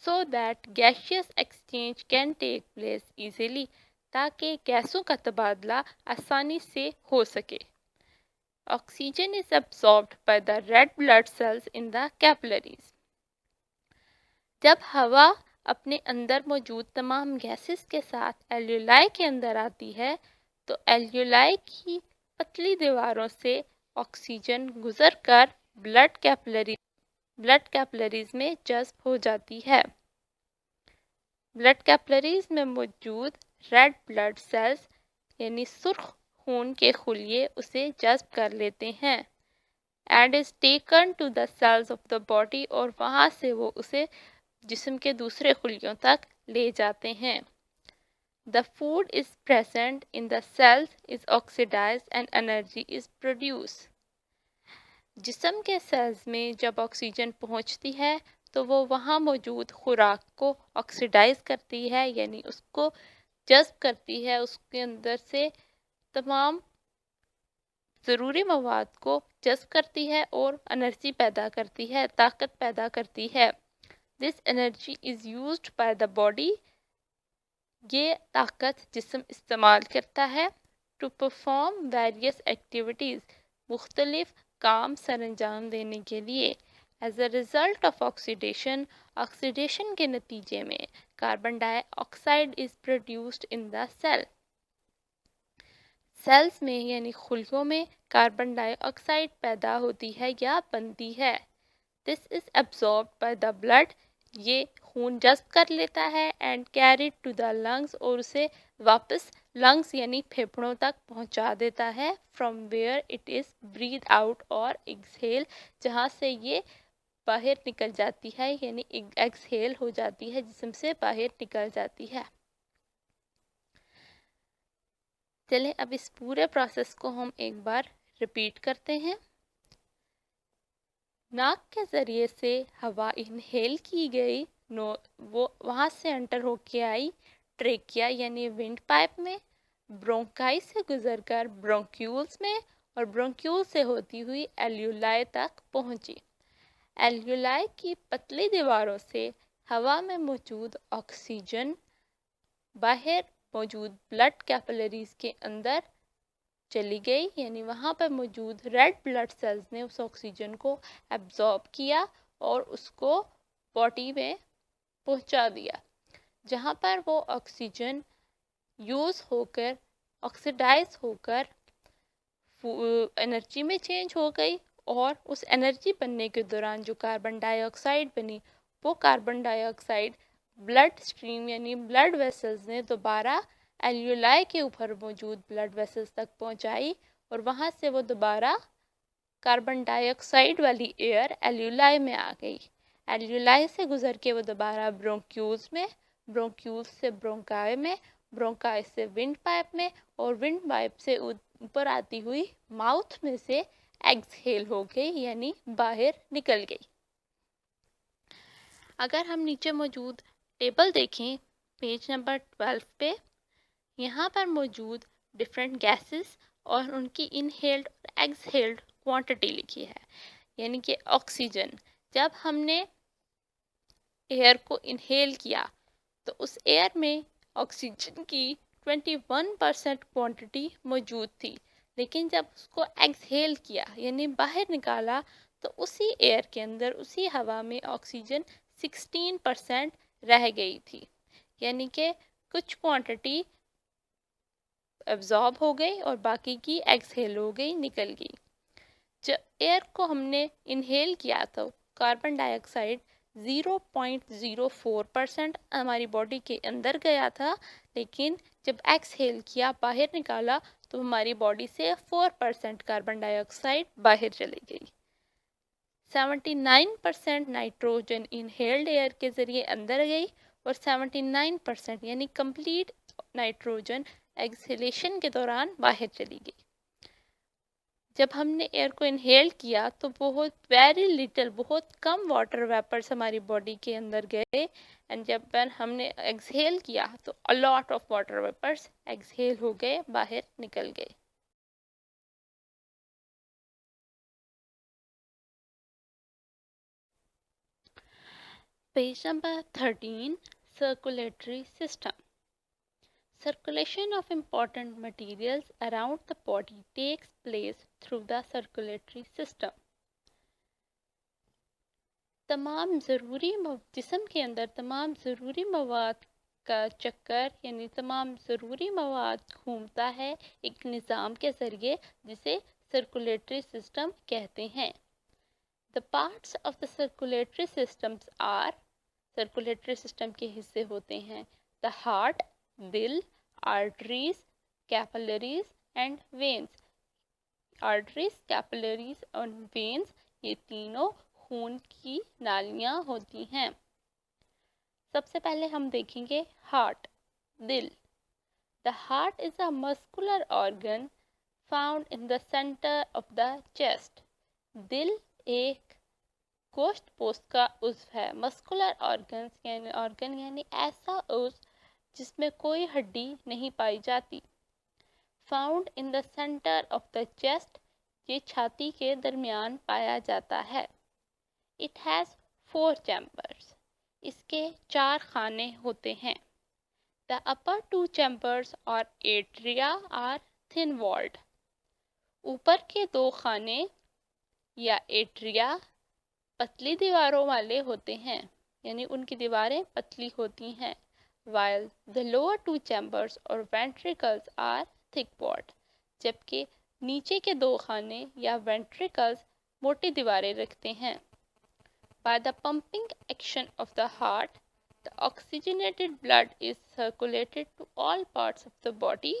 so that gaseous exchange can take place easily, ताकि गैसों का तबादला आसानी से हो सके। Oxygen is absorbed by the red blood cells in the capillaries. जब हवा अपने अंदर मौजूद तमाम गैसेस के साथ एल्यूलाई के अंदर आती है, तो एल्यूलाई की पतली दीवारों से ऑक्सीजन गुजरकर ब्लड कैपिलरीज में जज्ब हो जाती है। ब्लड कैपिलरीज में मौजूद रेड ब्लड सेल्स यानी सुर्ख खून के खुलिये उसे जज्ब कर लेते हैं and is taken to the cells of the body और वहाँ से वो उसे जिस्म के दूसरे खुलियों तक ले जाते हैं। The food is present in the cells is oxidised and energy is produce. जिस्म के सेल्स में जब ऑक्सीजन पहुँचती है तो वो वहाँ मौजूद खुराक को ऑक्सीडाइज करती है, यानी उसको जज्ब करती है, उसके अंदर से तमाम ज़रूरी मवाद को जज्ब करती है और एनर्जी पैदा करती है, ताकत पैदा करती है। This energy is used by the body, ये ताकत जिस्म इस्तेमाल करता है टू परफॉर्म वेरियस एक्टिविटीज़, मुख्तलिफ काम सरअंजाम देने के लिए। As a result of oxidation, oxidation के नतीजे में carbon dioxide is produced in the cell. Cells में यानी खुलियों में कार्बन डाइऑक्साइड पैदा होती है या बनती है। This is absorbed by the blood, ये खून जज्ब कर लेता है and carried to the lungs और उसे वापस लंग्स यानी फेफड़ों तक पहुंचा देता है, from where it is breathe out और एक्सहेल, जहां से ये बाहर निकल जाती है, यानी एक्सहेल हो जाती है, जिस्म से बाहर निकल जाती है। चलें अब इस पूरे प्रोसेस को हम एक बार रिपीट करते हैं। नाक के ज़रिए से हवा इनहेल की गई, वो वहाँ से एंटर होके आई ट्रेकिया यानी विंड पाइप में, ब्रोंकाई से गुजरकर ब्रोंक्यूल्स में और ब्रोंक्यूल से होती हुई एल्यूलाई तक पहुंची। एल्यूलाई की पतली दीवारों से हवा में मौजूद ऑक्सीजन बाहर मौजूद ब्लड कैपिलरीज के अंदर चली गई, यानी वहाँ पर मौजूद रेड ब्लड सेल्स ने उस ऑक्सीजन को एब्जॉर्ब किया और उसको बॉडी में पहुँचा दिया, जहाँ पर वो ऑक्सीजन यूज़ होकर ऑक्सीडाइज होकर एनर्जी में चेंज हो गई और उस एनर्जी बनने के दौरान जो कार्बन डाइऑक्साइड बनी वो कार्बन डाइऑक्साइड ब्लड स्ट्रीम यानी ब्लड वेसल्स ने दोबारा एल्यूलाई के ऊपर मौजूद ब्लड वेसल्स तक पहुंचाई और वहां से वो दोबारा कार्बन डाइऑक्साइड वाली एयर एल्यूलाई में आ गई। एल्यूलाई से गुजर के वो दोबारा ब्रोंक्यूल्स में, ब्रोंक्यूल्स से ब्रोंकाई में, ब्रोंकाई से विंड पाइप में और विंड पाइप से ऊपर आती हुई माउथ में से एक्सहेल हो गई, यानी बाहर निकल गई। अगर हम नीचे मौजूद टेबल देखें पेज नंबर 12 पे, यहाँ पर मौजूद डिफरेंट गैसेस और उनकी इनहेल्ड और एक्सहेल्ड क्वांटिटी लिखी है। यानी कि ऑक्सीजन, जब हमने एयर को इनहेल किया तो उस एयर में ऑक्सीजन की 21% क्वांटिटी मौजूद थी, लेकिन जब उसको एक्सहेल किया यानी बाहर निकाला तो उसी एयर के अंदर, उसी हवा में ऑक्सीजन 16% रह गई थी, यानी कि कुछ क्वांटिटी एब्जॉर्ब हो गई और बाकी की एक्सहेल हो गई, निकल गई। जब एयर को हमने इनहेल किया तो कार्बन डाइऑक्साइड 0.04% हमारी बॉडी के अंदर गया था, लेकिन जब एक्सहेल किया, बाहर निकाला तो हमारी बॉडी से 4% कार्बन डाइऑक्साइड बाहर चली गई। 79% नाइट्रोजन इनहेल्ड एयर के ज़रिए अंदर गई और 79% यानी कंप्लीट नाइट्रोजन एक्सहेलेशन के दौरान बाहर चली गई। जब हमने एयर को इनहेल किया तो बहुत वेरी लिटिल, बहुत कम वाटर वेपर्स हमारी बॉडी के अंदर गए, एंड जब हमने एक्सहेल किया तो a lot of water vapours exhale हो गए, बाहर निकल गए। Page number 13, circulatory system. Circulation of important materials around the body takes place through the circulatory system. तमाम ज़रूरी जिस्म के अंदर तमाम ज़रूरी मवाद का चक्कर यानी तमाम ज़रूरी मवाद घूमता है एक निज़ाम के ज़रिए, जिसे सर्कुलेटरी सिस्टम कहते हैं। The parts of the circulatory systems are, circulatory system के हिस्से होते हैं the heart, दिल, arteries, capillaries and veins. Arteries, capillaries और veins ये तीनों खून की नालियाँ होती हैं। सबसे पहले हम देखेंगे हार्ट, दिल। The heart is a muscular organ found in the center of the chest. दिल एक गोश्त पोस्ट का उज़्व है। मस्कुलर ऑर्गन यानी ऐसा उज़्व जिसमें कोई हड्डी नहीं पाई जाती। Found in the centre of the chest, ये छाती के दरमियान पाया जाता है। इट हैज़ 4 चैम्बर्स, इसके 4 खाने होते हैं। द अपर 2 चैम्बर्स और एट्रिया आर थिन वॉल्ड, ऊपर के 2 खाने या एट्रिया पतली दीवारों वाले होते हैं, यानी उनकी दीवारें पतली होती हैं। while the lower 2 chambers or ventricles are thick-walled, जबकि नीचे के 2 खाने या ventricles मोटी दीवारें रखते हैं। By the pumping action of the heart, the oxygenated blood is circulated to all parts of the body,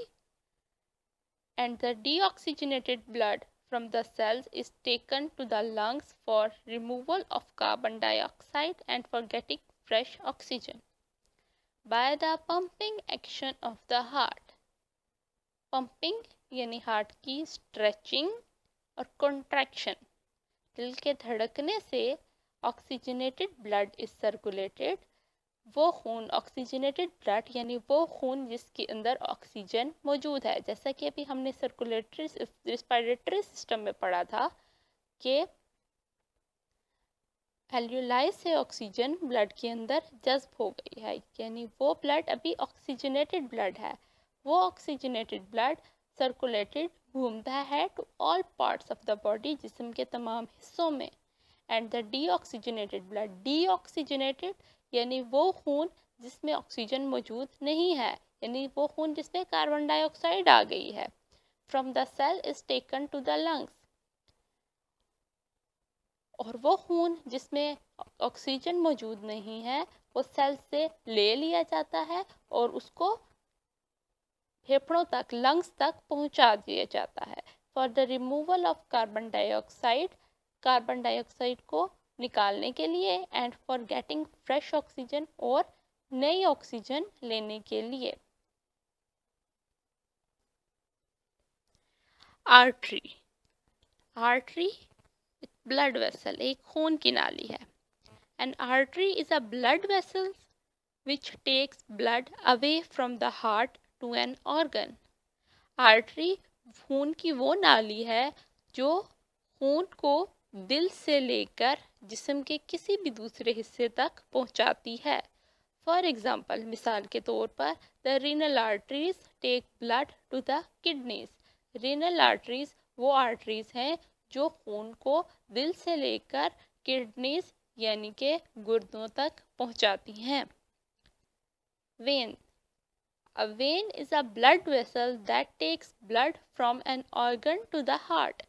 and the deoxygenated blood from the cells is taken to the lungs for removal of carbon dioxide and for getting fresh oxygen. By the pumping action of the heart, pumping यानी heart की stretching और contraction, दिल के धड़कने से oxygenated blood is circulated वो खून oxygenated blood यानी वो खून जिसके अंदर ऑक्सीजन मौजूद है। जैसा कि अभी हमने सर्कुलेटरी रिस्पिरेटरी सिस्टम में पढ़ा था कि एल्यूलाई से ऑक्सीजन ब्लड के अंदर जज्ब हो गई है, यानी वो ब्लड अभी ऑक्सीजनेटेड ब्लड है। वो ऑक्सीजनेटेड ब्लड सर्कुलेटेड घूमता है to all parts of the body, जिस्म के तमाम हिस्सों में। And the deoxygenated blood, deoxygenated यानी वो खून जिसमें ऑक्सीजन मौजूद नहीं है, यानी वो खून जिसमें कार्बन डाइऑक्साइड आ गई है, from the cell is taken to the lungs. और वो खून जिसमें ऑक्सीजन मौजूद नहीं है वो सेल से ले लिया जाता है और उसको फेफड़ों तक, लंग्स तक पहुंचा दिया जाता है for the removal of carbon dioxide, carbon dioxide को निकालने के लिए, and for getting fresh oxygen और नई ऑक्सीजन लेने के लिए। आर्टरी, आर्टरी ब्लड वेसल, एक खून की नाली है। An artery is a blood vessel which takes blood away from the heart to an organ. Artery खून की वो नाली है जो खून को दिल से लेकर जिस्म के किसी भी दूसरे हिस्से तक पहुंचाती है। फॉर एग्जाम्पल, मिसाल के तौर पर, the renal arteries take blood to the kidneys. Renal arteries वो आर्टरीज हैं जो खून को दिल से लेकर किडनीज यानी के गुर्दों तक पहुंचाती हैं। When, a vein is a blood vessel that takes blood from an organ to the heart.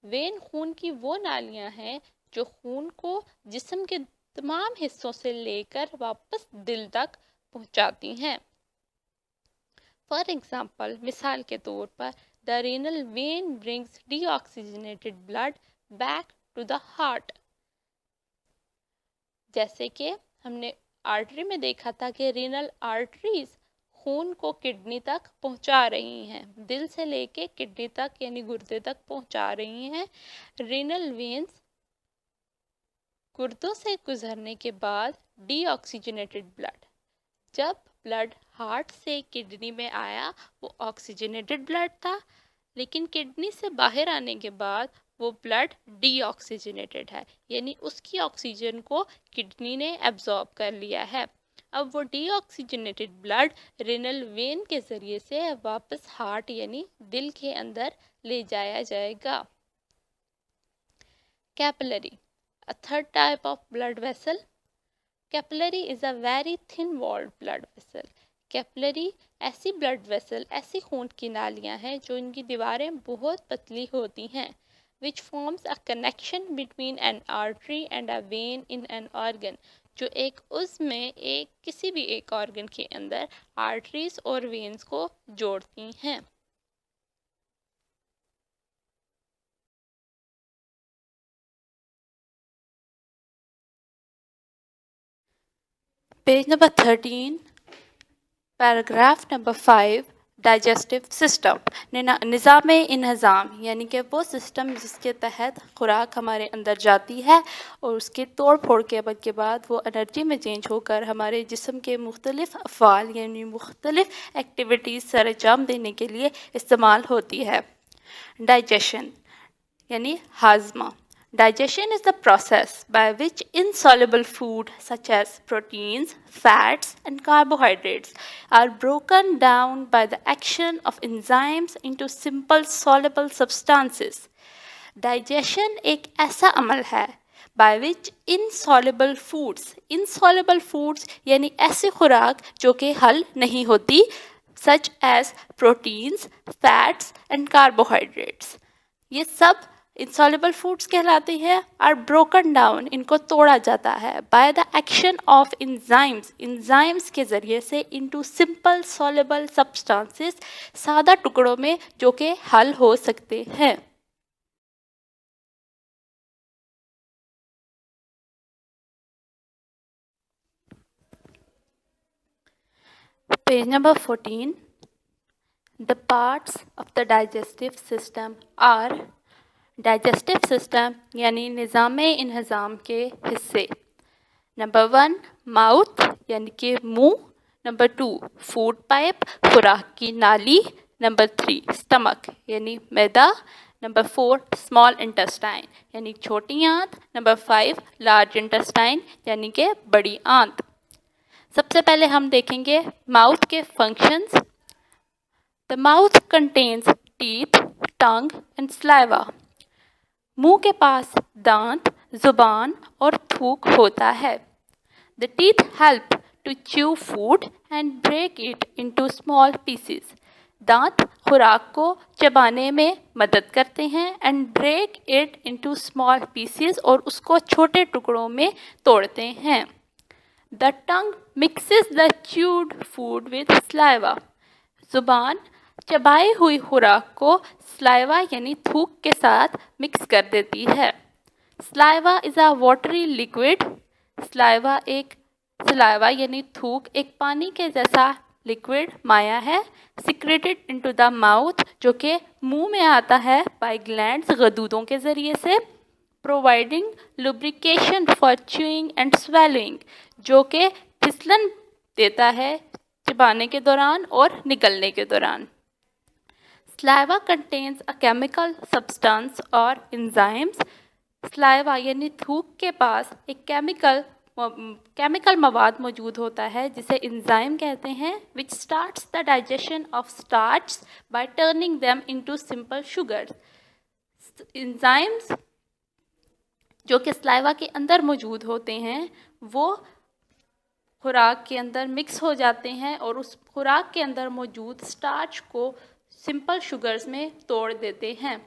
When खून की वो नालियां हैं जो खून को जिस्म के तमाम हिस्सों से लेकर वापस दिल तक पहुंचाती हैं। फॉर एग्जाम्पल, मिसाल के तौर पर, the renal vein brings deoxygenated blood back to the heart. जैसे कि हमने आर्टरी में देखा था कि रीनल आर्टरीज खून को किडनी तक पहुंचा रही हैं, दिल से लेके किडनी तक यानी गुर्दे तक पहुंचा रही हैं। रीनल वेन्स गुर्दों से गुजरने के बाद डीऑक्सीजनेटेड ब्लड, जब ब्लड हार्ट से किडनी में आया वो ऑक्सीजनेटेड ब्लड था, लेकिन किडनी से बाहर आने के बाद वो ब्लड डीऑक्सीजनेटेड है, यानी उसकी ऑक्सीजन को किडनी ने एब्जॉर्ब कर लिया है। अब वो डीऑक्सीजनेटेड ब्लड रिनल वेन के ज़रिए से वापस हार्ट यानी दिल के अंदर ले जाया जाएगा। Capillary, a third type of blood vessel. Capillary is a very thin walled blood vessel. Capillary ऐसी ब्लड वेसल, ऐसी खून की नालियाँ हैं जो इनकी दीवारें बहुत पतली होती हैं, which forms a connection between an artery and a vein in an organ, जो एक उसमें एक किसी भी एक ऑर्गन के अंदर आर्टरीज और वेन्स को जोड़ती हैं। Page number 13, paragraph number 5, digestive system. निज़ाम इंहज़ाम यानी कि वो सिस्टम जिसके तहत खुराक हमारे अंदर जाती है और उसके तोड़ फोड़ के बाद वो एनर्जी में चेंज होकर हमारे जिस्म के मुख्तलिफ़ अफ़आल यानी मुख्तलिफ़ एक्टिविटीज़ सर अंजाम देने के लिए इस्तेमाल होती है। डाइजेशन यानी हाजमा। Digestion is the process by which insoluble food such as proteins, fats and carbohydrates are broken down by the action of enzymes into simple soluble substances. Digestion एक ऐसा अमल है by which insoluble foods यानी ऐसी खुराक जो कि हल नहीं होती, such as proteins, fats and carbohydrates, ये सब इंसॉल्युबल फूड्स कहलाते हैं, आर ब्रोकन डाउन, इनको तोड़ा जाता है, by the action of enzymes के ज़रिए से, इनटू सिंपल सॉल्युबल सब्सटेंसेस, सादा टुकड़ों में जो कि हल हो सकते हैं। Page number 14, the parts of the digestive system are. Digestive system यानी निज़ाम इंहज़ाम के हिस्से। नंबर 1 माउथ, यानी कि मुंह, नंबर 2 फूड पाइप खुराक की नाली, नंबर 3 स्टमक यानी मैदा, नंबर 4 स्मॉल इंटेस्टाइन यानी छोटी आंत, नंबर 5 लार्ज इंटेस्टाइन यानी कि बड़ी आंत। सबसे पहले हम देखेंगे माउथ के फंक्शंस। The mouth contains teeth, tongue and saliva. मुंह के पास दांत, जुबान और थूक होता है। The teeth help to chew food and break it into small pieces. दांत खुराक को चबाने में मदद करते हैं and break it into small pieces और उसको छोटे टुकड़ों में तोड़ते हैं। The tongue mixes the chewed food with saliva. जुबान चबाई हुई खुराक को स्लाइवा यानी थूक के साथ मिक्स कर देती है। Saliva is a watery liquid. Saliva यानी थूक एक पानी के जैसा लिक्विड माया है, सिक्रेटेड इनटू द माउथ जो कि मुंह में आता है बाय ग्लैंड्स गदूदों के ज़रिए से, providing lubrication for chewing and swelling जो कि फिसलन देता है चबाने के दौरान और निगलने के दौरान। Saliva contains a chemical substance और enzymes। saliva यानी थूक के पास एक केमिकल मवाद मौजूद होता है जिसे इंजाइम कहते हैं, which starts the digestion of starch by turning them into simple sugars। enzymes जो कि saliva के अंदर मौजूद होते हैं वो खुराक के अंदर मिक्स हो जाते हैं और उस खुराक के अंदर मौजूद स्टार्च को सिंपल शुगर्स में तोड़ देते हैं।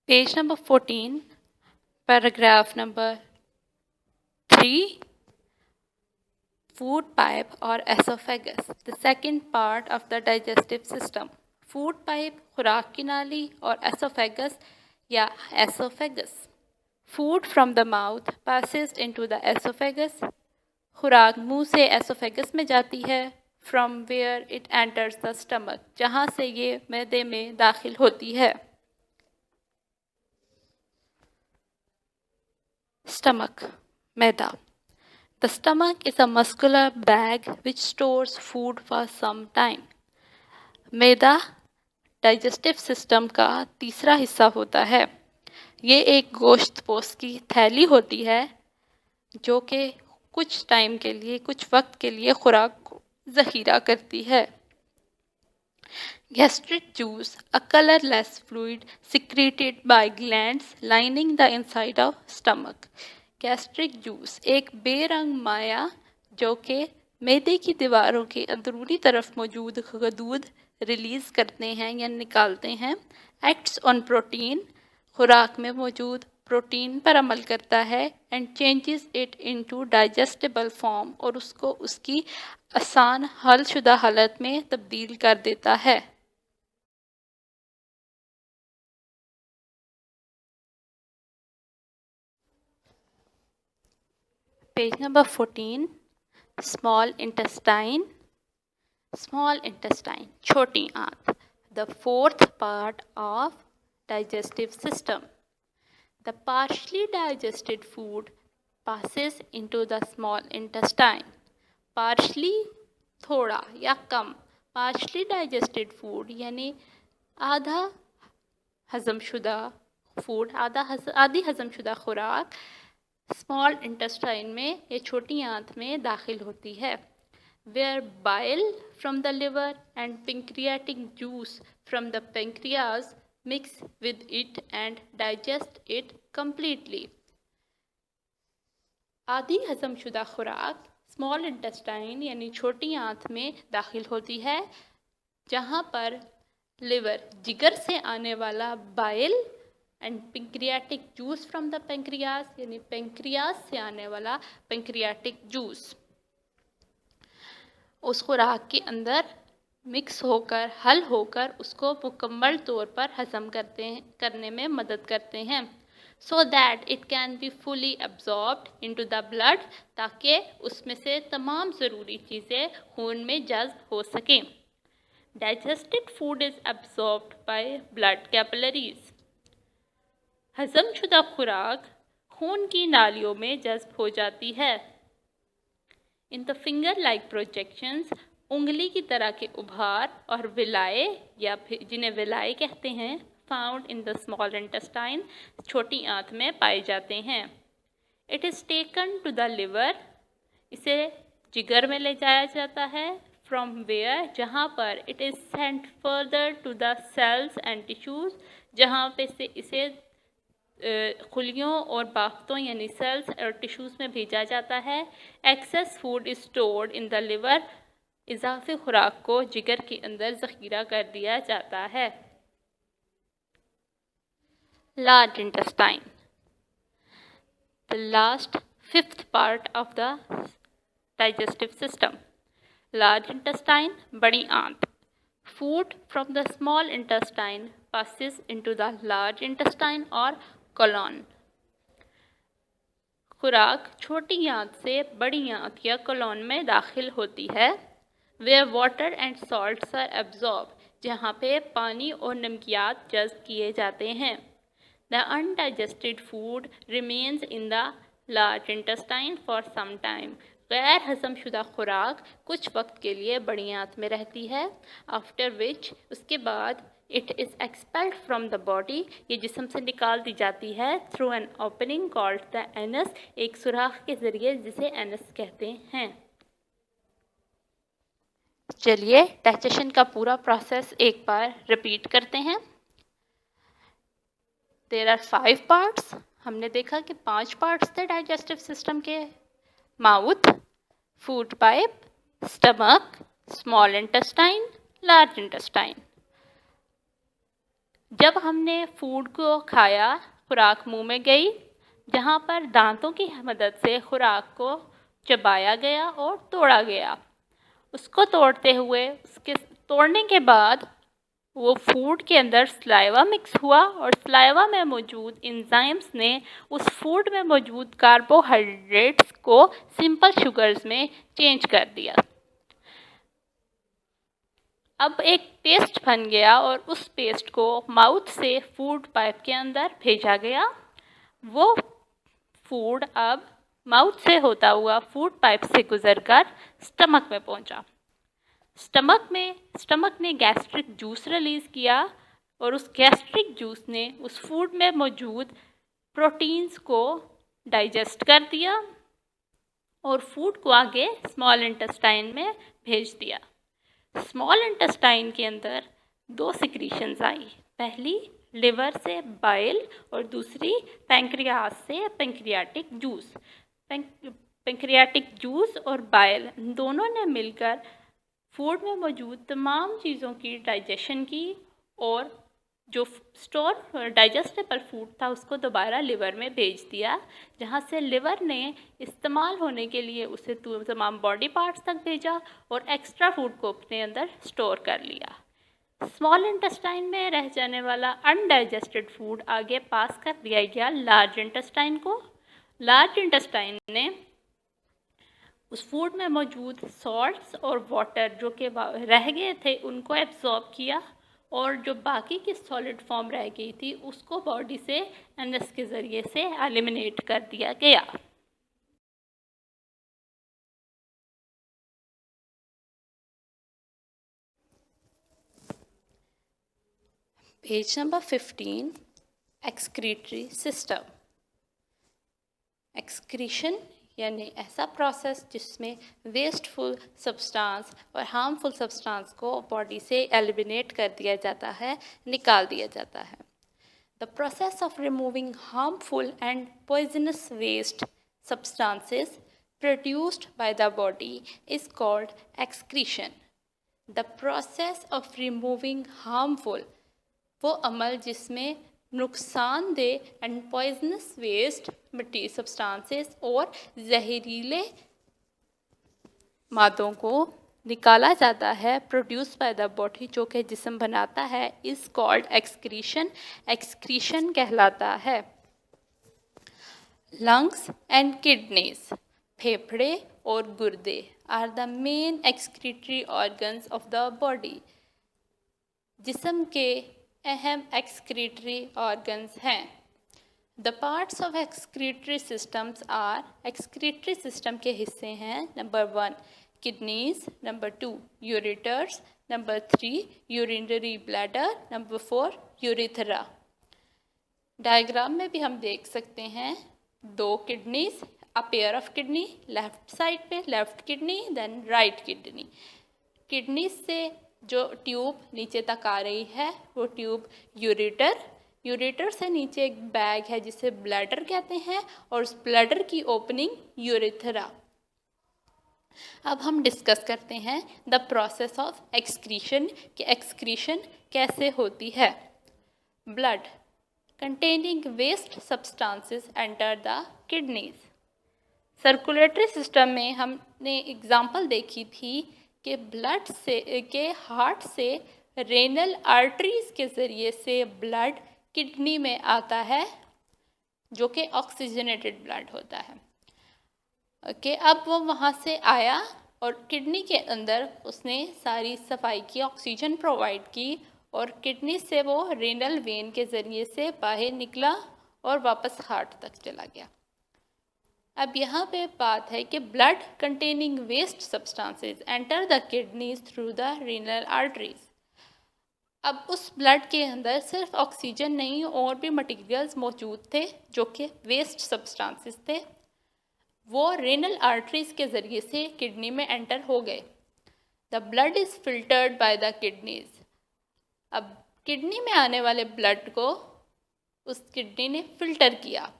Page number 14, paragraph number 3, food pipe और oesophagus, the second part of the digestive system. Food pipe खुराक की नाली और एसोफेगस या oesophagus. Food from the mouth passes into the esophagus। खुराक मुंह से एसोफेगस में जाती है। From where it enters the stomach, जहाँ से ये मैदे में दाखिल होती है। स्टमक, मैदा। The stomach is a muscular bag which stores food for some time. मैदा डाइजेस्टिव सिस्टम का तीसरा हिस्सा होता है। ये एक गोश्त पोस्ट की थैली होती है जो कि कुछ टाइम के लिए, कुछ वक्त के लिए खुराक को ज़ख़ीरा करती है। Gastric juice, a colourless fluid secreted by glands lining the inside of stomach. Gastric juice एक बेरंग माया जो कि मैदे की दीवारों के अंदरूनी तरफ मौजूद गदूद रिलीज़ करते हैं या निकालते हैं। एक्ट्स ऑन प्रोटीन, खुराक में मौजूद प्रोटीन पर अमल करता है and changes it into digestible form और उसको उसकी आसान हल शुदा हालत में तब्दील कर देता है। Page number 14, small intestine. Small intestine छोटी आंत, the fourth part of digestive system। The partially digested food passes into the small intestine। Partially थोड़ा या कम, partially digested food यानी आधा हजमशुदा फूड, आधी हजमशुदा खुराक स्मॉल इंटेस्टाइन में या छोटी आंत में दाखिल होती है। Where bile from the liver and pancreatic juice from the pancreas mix with it and digest it completely। आधी हजमशुदा खुराक स्मॉल इंटेस्टाइन यानी छोटी आंत में दाखिल होती है जहाँ पर लिवर, जिगर से आने वाला bile and pancreatic juice from the pancreas यानी पेंक्रियास से आने वाला पेंक्रियाटिक जूस उस खुराक के अंदर मिक्स होकर, हल होकर उसको मुकम्मल तौर पर हज़म करने में मदद करते हैं। So that it can be fully absorbed into the blood, ताकि उसमें से तमाम ज़रूरी चीज़ें खून में जज्ब हो सकें। Digested food is absorbed by blood capillaries. हजमशुदा खुराक खून की नालियों में जज्ब हो जाती है. In the finger-like projections, उंगली की तरह के उभार और विलाए या जिन्हें विलाए कहते हैं, found in the small intestine, छोटी आंत में पाए जाते हैं. It is taken to the liver, इसे जिगर में ले जाया जाता है. From where, जहाँ पर it is sent further to the cells and tissues, जहाँ पे से इसे खुलियों और बाफ्तों यानी सेल्स और टिश्यूज़ में भेजा जाता है. Excess food is stored in the liver, इजाफी खुराक को जिगर के अंदर ज़ख़ीरा कर दिया जाता है. Large intestine, the last fifth part of the digestive system. Large intestine, बड़ी आंत. Food from the small intestine passes into the large intestine और कोलोन. खुराक छोटी आंत से बड़ी आंत या कोलोन में दाखिल होती है. Where water and salts are absorbed, जहाँ पे पानी और नमकियात जज़्ब किए जाते हैं. The undigested food remains in the large intestine for some time. गैर हजमशुदा खुराक कुछ वक्त के लिए बड़ी आंत में रहती है. After which, उसके बाद it is expelled from the body, ये जिस्म से निकाल दी जाती है. Through an opening called the anus, एक सुराख के ज़रिए जिसे एनस कहते हैं. चलिए डाइजेशन का पूरा प्रोसेस एक बार रिपीट करते हैं. There are 5 parts. हमने देखा कि 5 पार्ट्स थे डाइजेस्टिव सिस्टम के. Mouth, food pipe, stomach, small intestine, large intestine. जब हमने फूड को खाया, खुराक मुंह में गई, जहाँ पर दांतों की मदद से खुराक को चबाया गया और तोड़ा गया. उसको तोड़ते हुए, उसके तोड़ने के बाद वो फूड के अंदर सलाइवा मिक्स हुआ और सलाइवा में मौजूद एंजाइम्स ने उस फूड में मौजूद कार्बोहाइड्रेट्स को सिंपल शुगर्स में चेंज कर दिया. अब एक पेस्ट बन गया और उस पेस्ट को माउथ से फूड पाइप के अंदर भेजा गया. वो फूड अब माउथ से होता हुआ फूड पाइप से गुजरकर स्टमक में पहुंचा. स्टमक ने गैस्ट्रिक जूस रिलीज़ किया और उस गैस्ट्रिक जूस ने उस फूड में मौजूद प्रोटीन्स को डाइजेस्ट कर दिया और फूड को आगे स्मॉल इंटेस्टाइन में भेज दिया. स्मॉल इंटेस्टाइन के अंदर 2 सिक्रीशंस आई. पहली लिवर से बाइल और दूसरी पैंक्रियास से पैंक्रियाटिक जूस. पैंक्रियाटिक जूस और बाइल दोनों ने मिलकर फूड में मौजूद तमाम चीज़ों की डाइजेशन की और जो स्टोर डाइजेस्टेबल फूड था उसको दोबारा लिवर में भेज दिया, जहाँ से लिवर ने इस्तेमाल होने के लिए उसे तमाम बॉडी पार्ट्स तक भेजा और एक्स्ट्रा फूड को अपने अंदर स्टोर कर लिया. स्मॉल इंटेस्टाइन में रह जाने वाला अनडाइजेस्टेड फूड आगे पास कर दिया गया लार्ज इंटेस्टाइन को. लार्ज इंटेस्टाइन ने उस फूड में मौजूद सॉल्ट्स और वाटर जो कि रह गए थे उनको एब्जॉर्ब किया और जो बाकी की सॉलिड फॉर्म रह गई थी उसको बॉडी से एनएस के ज़रिए से एलिमिनेट कर दिया गया. Page number 15, excretory system. Excretion यानी ऐसा प्रोसेस जिसमें वेस्टफुल सब्सटेंस और हार्मफुल सब्सटेंस को बॉडी से एलिमिनेट कर दिया जाता है, निकाल दिया जाता है. The process of removing harmful and poisonous waste substances produced by the body is called excretion. The process of removing harmful, वो अमल जिसमें नुकसानदेह एंड पॉइजनस वेस्ट मटी सब्सटेंसेस और जहरीले मादों को निकाला जाता है प्रोड्यूस बाय द बॉडी, जो कि जिस्म बनाता है, इज़ कॉल्ड एक्सक्रीशन. एक्सक्रीशन कहलाता है. लंग्स एंड किडनीज, फेफड़े और गुर्दे are the main excretory organs of the body. जिस्म के अहम एक्सक्रीटरी ऑर्गन्स हैं। The parts of excretory systems are, excretory system के हिस्से हैं, number 1 kidneys, number 2 ureters, number 3 urinary bladder, number 4 urethra. Diagram में भी हम देख सकते हैं 2 kidneys, a pair of kidney, left side पे left kidney, then right kidney. Kidney से जो ट्यूब नीचे तक आ रही है वो ट्यूब यूरेटर से नीचे एक बैग है जिसे ब्लैडर कहते हैं, और उस ब्लैडर की ओपनिंग यूरेथरा। अब हम डिस्कस करते हैं द प्रोसेस ऑफ एक्सक्रीशन कि एक्सक्रीशन कैसे होती है। Blood containing waste substances enter the kidneys। Circulatory system में हमने एग्जाम्पल देखी थी कि ब्लड से के हार्ट से रेनल आर्टरीज के ज़रिए से ब्लड किडनी में आता है जो कि ऑक्सीजनेटेड ब्लड होता है। ओके, अब वो वहाँ से आया और किडनी के अंदर उसने सारी सफाई की, ऑक्सीजन प्रोवाइड की, और किडनी से वो रेनल वेन के ज़रिए से बाहर निकला और वापस हार्ट तक चला गया। अब यहाँ पे बात है कि blood containing waste substances enter the kidneys through the renal arteries. अब उस ब्लड के अंदर सिर्फ ऑक्सीजन नहीं और भी मटेरियल्स मौजूद थे जो कि वेस्ट सब्सटेंसेस थे, वो रेनल आर्टरीज के ज़रिए से किडनी में एंटर हो गए। The blood is filtered by the kidneys. अब किडनी में आने वाले ब्लड को उस किडनी ने फिल्टर किया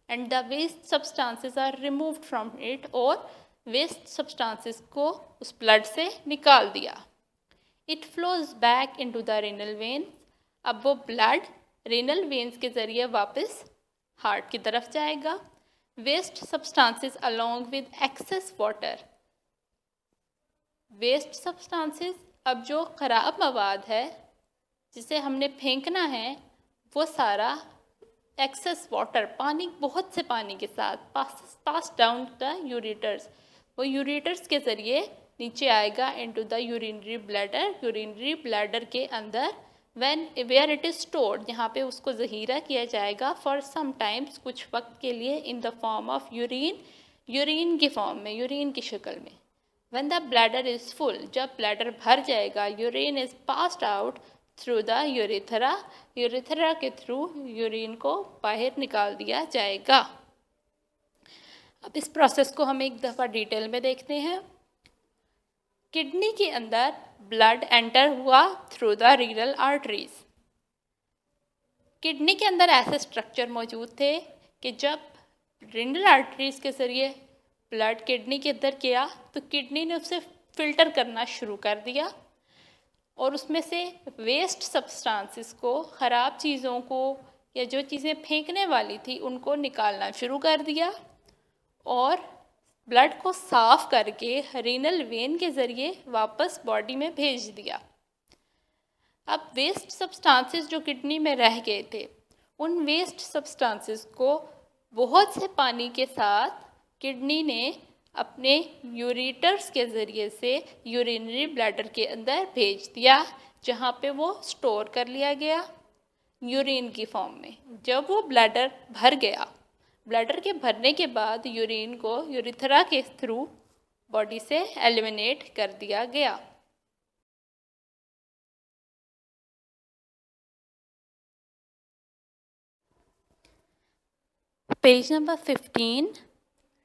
and the waste substances are removed from it, और वेस्ट सब्सटेंसेस को उस ब्लड से निकाल दिया। It flows back into the renal veins. अब वो ब्लड रेनल वेन्स के ज़रिए वापस हार्ट की तरफ जाएगा। Waste substances along with excess water. Waste substances, अब जो ख़राब मवाद है जिसे हमने फेंकना है, वो सारा एक्सेस वाटर, पानी, बहुत से पानी के साथ पास डाउन द यूरेटर्स, वो यूरेटर्स के ज़रिए नीचे आएगा into the urinary bladder. Urinary bladder के अंदर वेयर इट इज़ स्टोर्ड, यहाँ पे उसको ज़हीरा किया जाएगा फॉर सम टाइम्स, कुछ वक्त के लिए, in the form of urine की फॉर्म में, यूरिन की शक्ल में। When the bladder is full, जब ब्लैडर भर जाएगा, urine is passed out through the यूरेथरा। यूरेथरा के थ्रू यूरिन को बाहर निकाल दिया जाएगा। अब इस प्रोसेस को हम एक दफ़ा डिटेल में देखते हैं। किडनी के अंदर ब्लड एंटर हुआ through the renal arteries. Kidney के अंदर ऐसे स्ट्रक्चर मौजूद थे कि जब रीनल आर्टरीज के ज़रिए ब्लड किडनी के अंदर गया तो किडनी ने उसे फिल्टर करना शुरू कर दिया और उसमें से वेस्ट सब्सटेंसेस को, ख़राब चीज़ों को या जो चीज़ें फेंकने वाली थी उनको निकालना शुरू कर दिया और ब्लड को साफ़ करके रीनल वेन के ज़रिए वापस बॉडी में भेज दिया। अब वेस्ट सब्सटेंसेस जो किडनी में रह गए थे, उन वेस्ट सब्सटेंसेस को बहुत से पानी के साथ किडनी ने अपने यूरेटर्स के ज़रिए से यूरिनरी ब्लैडर के अंदर भेज दिया, जहाँ पे वो स्टोर कर लिया गया यूरिन की फॉर्म में। जब वो ब्लैडर भर गया, ब्लैडर के भरने के बाद यूरिन को यूरिथरा के थ्रू बॉडी से एलिमिनेट कर दिया गया। Page number 15,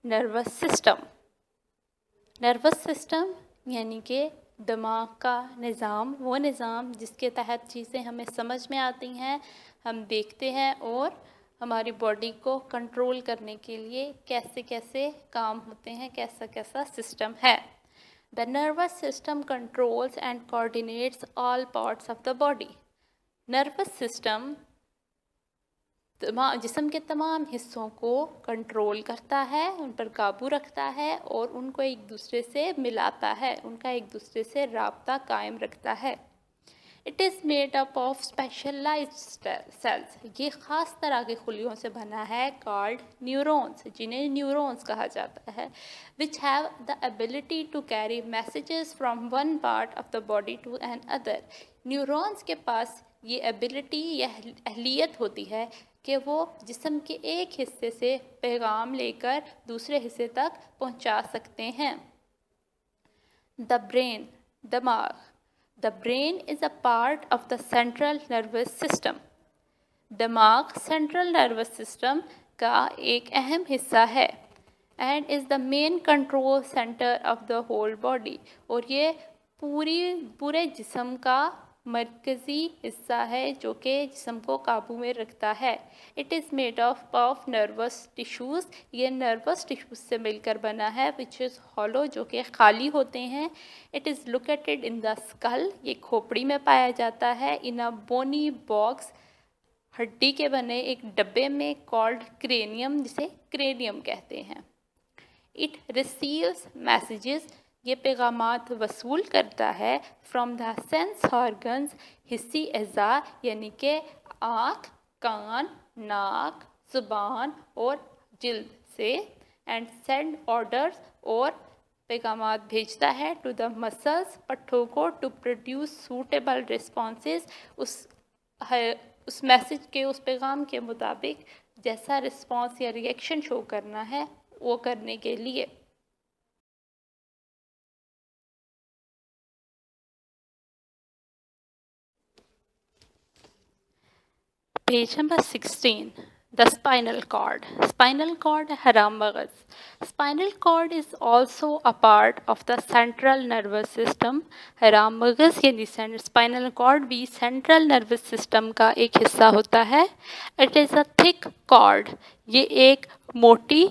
nervous system. Nervous system यानी कि दिमाग का निज़ाम, वो निज़ाम जिसके तहत चीज़ें हमें समझ में आती हैं, हम देखते हैं और हमारी बॉडी को कंट्रोल करने के लिए कैसे कैसे काम होते हैं, कैसा कैसा सिस्टम है। The nervous system controls and coordinates all parts of the body. Nervous system जिस्म के तमाम हिस्सों को कंट्रोल करता है, उन पर काबू रखता है और उनको एक दूसरे से मिलाता है, उनका एक दूसरे से राब्ता कायम रखता है। It is made up of specialised cells. ये ख़ास तरह के खुलियों से बना है, कॉल्ड न्यूरॉन्स, जिन्हें न्यूरॉन्स कहा जाता है, which have the ability to carry messages from one part of the body to another. Neurons के पास ये एबिलिटी या अहलियत होती है कि वो जिस्म के एक हिस्से से पैगाम लेकर दूसरे हिस्से तक पहुंचा सकते हैं। द ब्रेन, दिमाग। The brain is a part of the central nervous system. दिमाग सेंट्रल नर्वस सिस्टम का एक अहम हिस्सा है and is the main control centre of the whole body, और ये पूरे जिस्म का मरकज़ी हिस्सा है जो कि जिस्म को काबू में रखता है। It is made of nervous tissues, ये नर्वस टिश्यूज़ से मिलकर बना है, विच इज़ हॉलो, जो कि खाली होते हैं। It is located in the skull, ये खोपड़ी में पाया जाता है। इन अ बोनी बॉक्स, हड्डी के बने एक डब्बे में, कॉल्ड क्रेनियम, जिसे क्रेनियम कहते हैं। इट रिसीव्स मैसेजेस, ये पैगामात वसूल करता है फ्रॉम द सेंस ऑर्गन्स, हिस्सी अज़ा यानी कि आँख, कान, नाक, ज़ुबान और जिल्द से, एंड सेंड ऑर्डर्स, और पैगामात भेजता है टू द मसल्स, पट्ठों को, टू प्रोड्यूस सूटेबल रिस्पॉन्सेस, उस मैसेज के, उस पैगाम के मुताबिक जैसा रिस्पॉन्स या रिएक्शन शो करना है वो करने के लिए। Page number 16, the spinal cord. Spinal cord, हराम मगज़। Spinal cord is also a part of the central nervous system. हराम मगज़ यानी स्पाइनल कॉर्ड भी सेंट्रल नर्वस सिस्टम का एक हिस्सा होता है। It is a thick cord, ये एक मोटी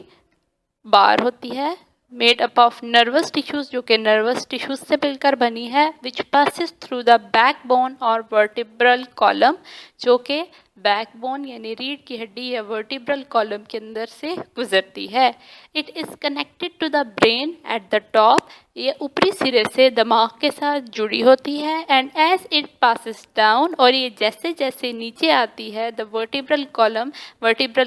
बार होती है, made up of nervous tissues, जो कि नर्वस टिश्यूज़ से मिलकर बनी है, which passes through the backbone और वर्टिब्रल कॉलम, जो कि बैकबोन यानी रीढ़ की हड्डी या वर्टिब्रल कॉलम के अंदर से गुजरती है। It is connected to the brain at the top, ये ऊपरी सिरे से दिमाग के साथ जुड़ी होती है। And as it passes down, और ये जैसे जैसे नीचे आती है, द वर्टिब्रल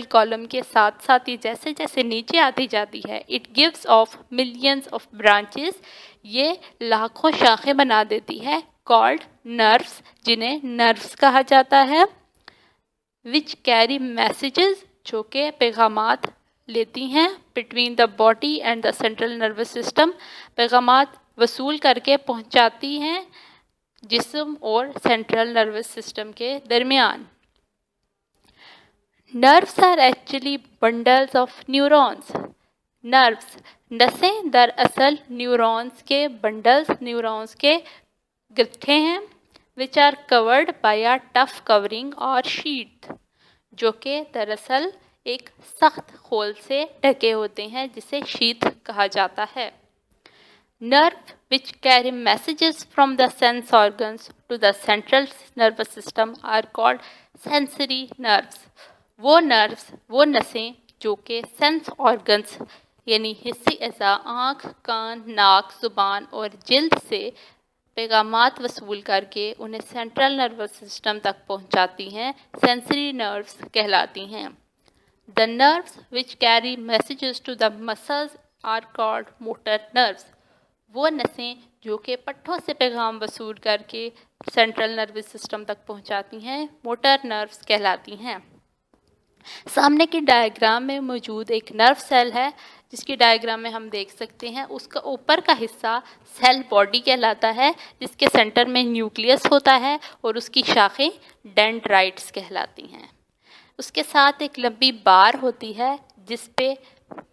कॉलम के साथ साथ ये जैसे जैसे नीचे आती जाती है, it gives off millions of branches, ये लाखों शाखें बना देती है, कॉल्ड नर्व्स, जिन्हें नर्व्स कहा जाता है, विच कैरी मैसेजेस, जो के पैगामात लेती हैं, between the body and the central nervous system, पैगामात वसूल करके पहुंचाती हैं जिस्म और सेंट्रल नर्वस सिस्टम के दरमियान। Nerves are actually bundles of neurons. Nerves, नसें दरअसल न्यूरॉन्स के बंडल्स, न्यूरॉन्स के गट्ठे हैं, which are covered by a tough covering और शीट, जो कि दरअसल एक सख्त खोल से ढके होते हैं, जिसे शीत कहा जाता है। Nerve which carry messages from the sense organs to the central nervous system are called sensory nerves. वो नसें जो कि सेंस ऑर्गन्स यानी हिस्सी अज़ा, आँख, कान, नाक, ज़ुबान और जिल्द से पैगामात वसूल करके उन्हें सेंट्रल नर्वस सिस्टम तक पहुंचाती हैं, सेंसरी नर्व्स कहलाती हैं। The nerves which carry messages to the muscles are called motor nerves. वो नसें जो कि पट्ठों से पैगाम वसूल करके सेंट्रल नर्वस सिस्टम तक पहुंचाती हैं, मोटर नर्व्स कहलाती हैं। सामने की डायग्राम में मौजूद एक नर्व सेल है, जिसकी डायग्राम में हम देख सकते हैं, उसका ऊपर का हिस्सा सेल बॉडी कहलाता है, जिसके सेंटर में न्यूक्लियस होता है और उसकी शाखें डेंड्राइट्स कहलाती हैं। उसके साथ एक लंबी बार होती है जिस पे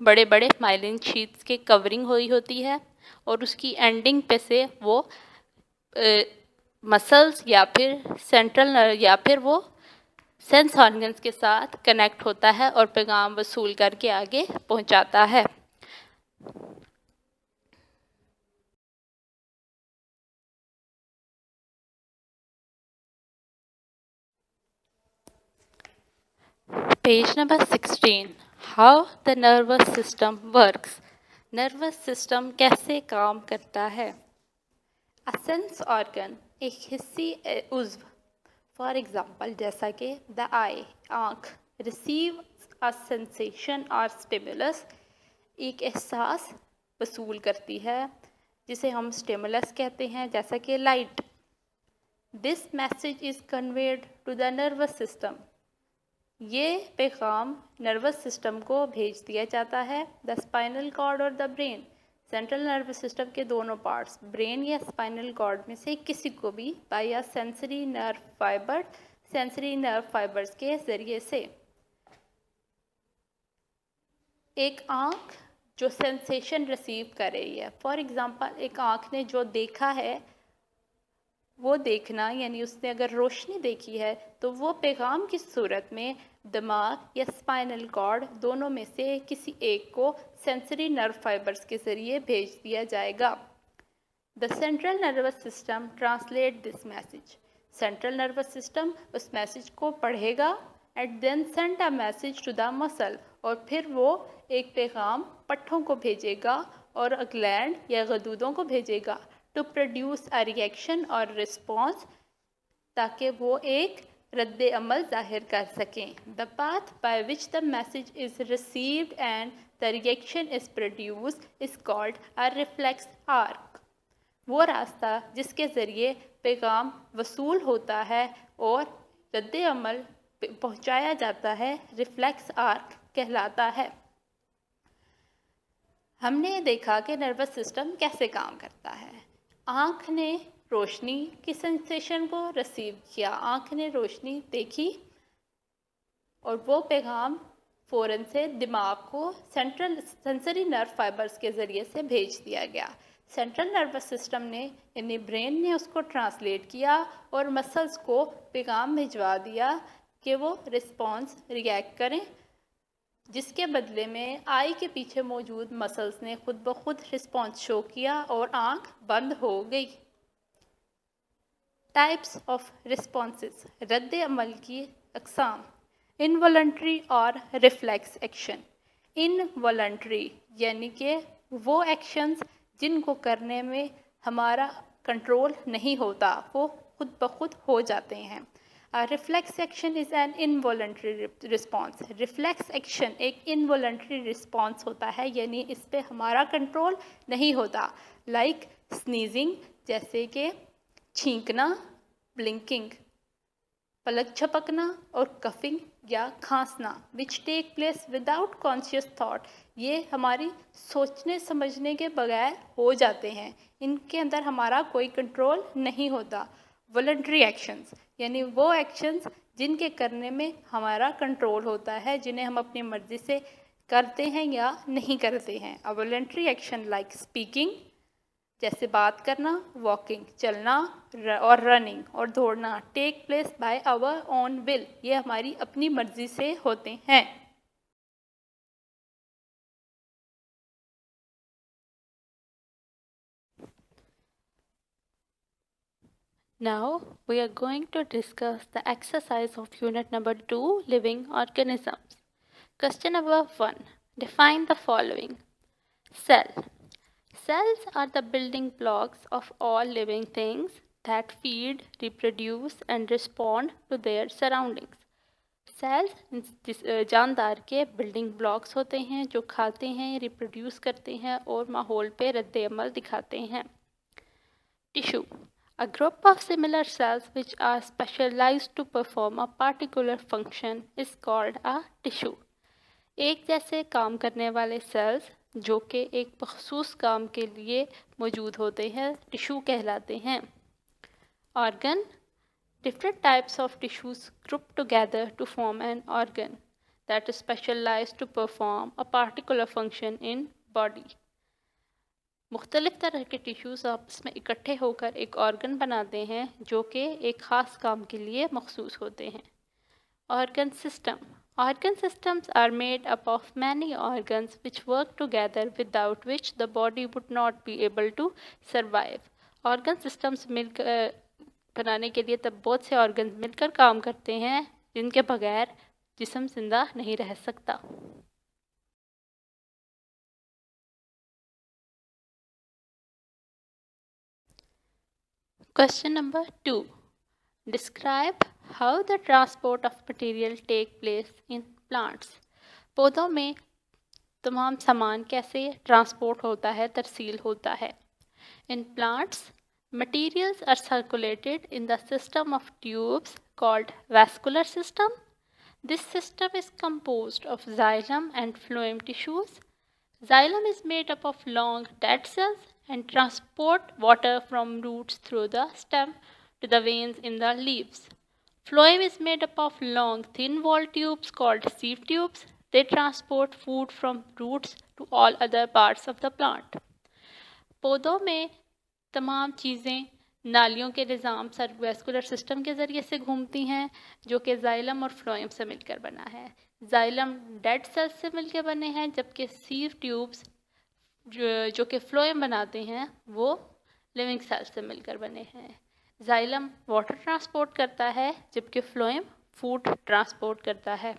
बड़े बड़े माइलिन शीट्स के कवरिंग हुई होती है, और उसकी एंडिंग पे से वो मसल्स या फिर सेंट्रल या फिर वो सेंस ऑर्गन्स के साथ कनेक्ट होता है और पैगाम वसूल करके आगे पहुंचाता है। Page number 16, how the nervous system works. Nervous system कैसे काम करता है। अ सेंस ऑर्गन, एक हिस्सी उज़्व, फॉर एग्ज़ाम्पल जैसा कि द आई, आँख, रिसीव अ सेंसेशन और स्टिमुलस, एक एहसास वसूल करती है जिसे हम स्टिमुलस कहते हैं, जैसा कि light. This message is conveyed to the nervous system. ये पैगाम नर्वस सिस्टम को भेज दिया जाता है। द स्पाइनल कॉर्ड और the brain, central nervous system के दोनों पार्ट्स, ब्रेन या स्पाइनल कॉर्ड में से किसी को भी by a sensory nerve fibres के ज़रिए से। एक आँख जो सेंसेशन रिसीव कर रही है, फॉर एग्ज़ाम्पल एक आँख ने जो देखा है वो देखना, यानी उसने अगर रोशनी देखी है तो वो पैगाम की सूरत में दिमाग या स्पाइनल कॉर्ड दोनों में से किसी एक को सेंसरी नर्व फाइबर्स के ज़रिए भेज दिया जाएगा। The central nervous system translate this message, central nervous system उस मैसेज को पढ़ेगा and then send a message to the muscle, और फिर वो एक पैगाम पट्ठों को भेजेगा और ग्लैंड या गदूदों को भेजेगा टू प्रोड्यूस अ रिएक्शन और रिस्पॉन्स, ताकि वो एक रद्द अमल ज़ाहिर कर सकें। The path by which the message is received and the reaction is produce is called a reflex arc. वो रास्ता जिसके ज़रिए पैगाम वसूल होता है और रद्द अमल पहुँचाया जाता है, रिफ्लेक्स आर्क कहलाता है। हमने देखा कि नर्वस सिस्टम कैसे काम करता है। आँख ने रोशनी की सेंसेशन को रिसीव किया, आँख ने रोशनी देखी और वो पैगाम फ़ौरन से दिमाग को सेंसरी नर्व फाइबर्स के ज़रिए से भेज दिया गया। सेंट्रल नर्वस सिस्टम ने यानी ब्रेन ने उसको ट्रांसलेट किया और मसल्स को पैगाम भिजवा दिया कि वो रिस्पॉन्स रिएक्ट करें, जिसके बदले में आई के पीछे मौजूद मसल्स ने खुद ब खुद रिस्पॉन्स शो किया और आँख बंद हो गई। टाइप्स ऑफ रिस्पॉन्सेस, रद्द अमल की अक़साम, इनवॉलंटरी और रिफ्लेक्स एक्शन। इनवॉलंटरी यानी कि वो एक्शंस जिनको करने में हमारा कंट्रोल नहीं होता, वो खुद ब खुद हो जाते हैं। Reflex action is an involuntary response. Reflex action एक इनवॉलंटरी रिस्पॉन्स होता है, यानी इस पर हमारा कंट्रोल नहीं होता। लाइक स्नीजिंग, जैसे कि छींकना, ब्लिंकिंग, पलक झपकना, और कफिंग या खांसना, which take place without conscious thought. ये हमारी सोचने समझने के बगैर हो जाते हैं, इनके अंदर हमारा कोई कंट्रोल नहीं होता। वॉलंटरी एक्शंस यानी वो एक्शंस जिनके करने में हमारा कंट्रोल होता है, जिन्हें हम अपनी मर्ज़ी से करते हैं या नहीं करते हैं। A voluntary action like speaking, जैसे बात करना, वॉकिंग चलना, और रनिंग और दौड़ना, take place by our own will, ये हमारी अपनी मर्ज़ी से होते हैं। Now we are going to discuss the exercise of unit number 2, living organisms. Question number 1. Define the following. Cell. Cells are the building blocks of all living things that feed, reproduce and respond to their surroundings. Cells जानदार के building blocks होते हैं जो खाते हैं, reproduce करते हैं और माहौल पे रद्द अमल दिखाते हैं। Tissue, a group of similar cells which are specialized to perform a particular function is called a tissue. एक जैसे काम करने वाले सेल्स जो कि एक मखसूस काम के लिए मौजूद होते हैं, टिश्यू कहलाते हैं। Organ, different types of tissues grouped together to form an organ that is specialized to perform a particular function in body. मुख्तलिफ तरह के टिश्यूज़ आपस में इकट्ठे होकर एक ऑर्गन बनाते हैं जो कि एक ख़ास काम के लिए मखसूस होते हैं। Organ system, organ systems are made up of many organs which work together without which the body would not be able to survive. organ systems मिलकर बनाने के लिए तब बहुत से ऑर्गन मिलकर काम करते हैं जिनके बगैर जिस्म जिंदा नहीं रह सकता। Question number 2. Describe how the transport of material take place in plants. पौधों में तमाम सामान कैसे ट्रांसपोर्ट होता है, तरसील होता है। In plants, Materials are circulated in the system of tubes called vascular system. This system is composed of xylem and phloem tissues. Xylem is made up of long dead cells and transport water from roots through the stem to the veins in the leaves. Phloem is made up of long thin-walled tubes called sieve tubes. They transport food from roots to all other parts of the plant. पौधों में तमाम चीज़ें नालियों के निज़ाम circular system के ज़रिए से घूमती हैं, जो कि जाइलम और फ्लोएम से मिलकर बना है। जाइलम डेड सेल्स से मिलकर बने हैं, जबकि सीव ट्यूब्स जो कि फ्लोएम बनाते हैं वो लिविंग सेल्स से मिलकर बने हैं। जाइलम वाटर ट्रांसपोर्ट करता है, जबकि फ्लोएम फूड ट्रांसपोर्ट करता है।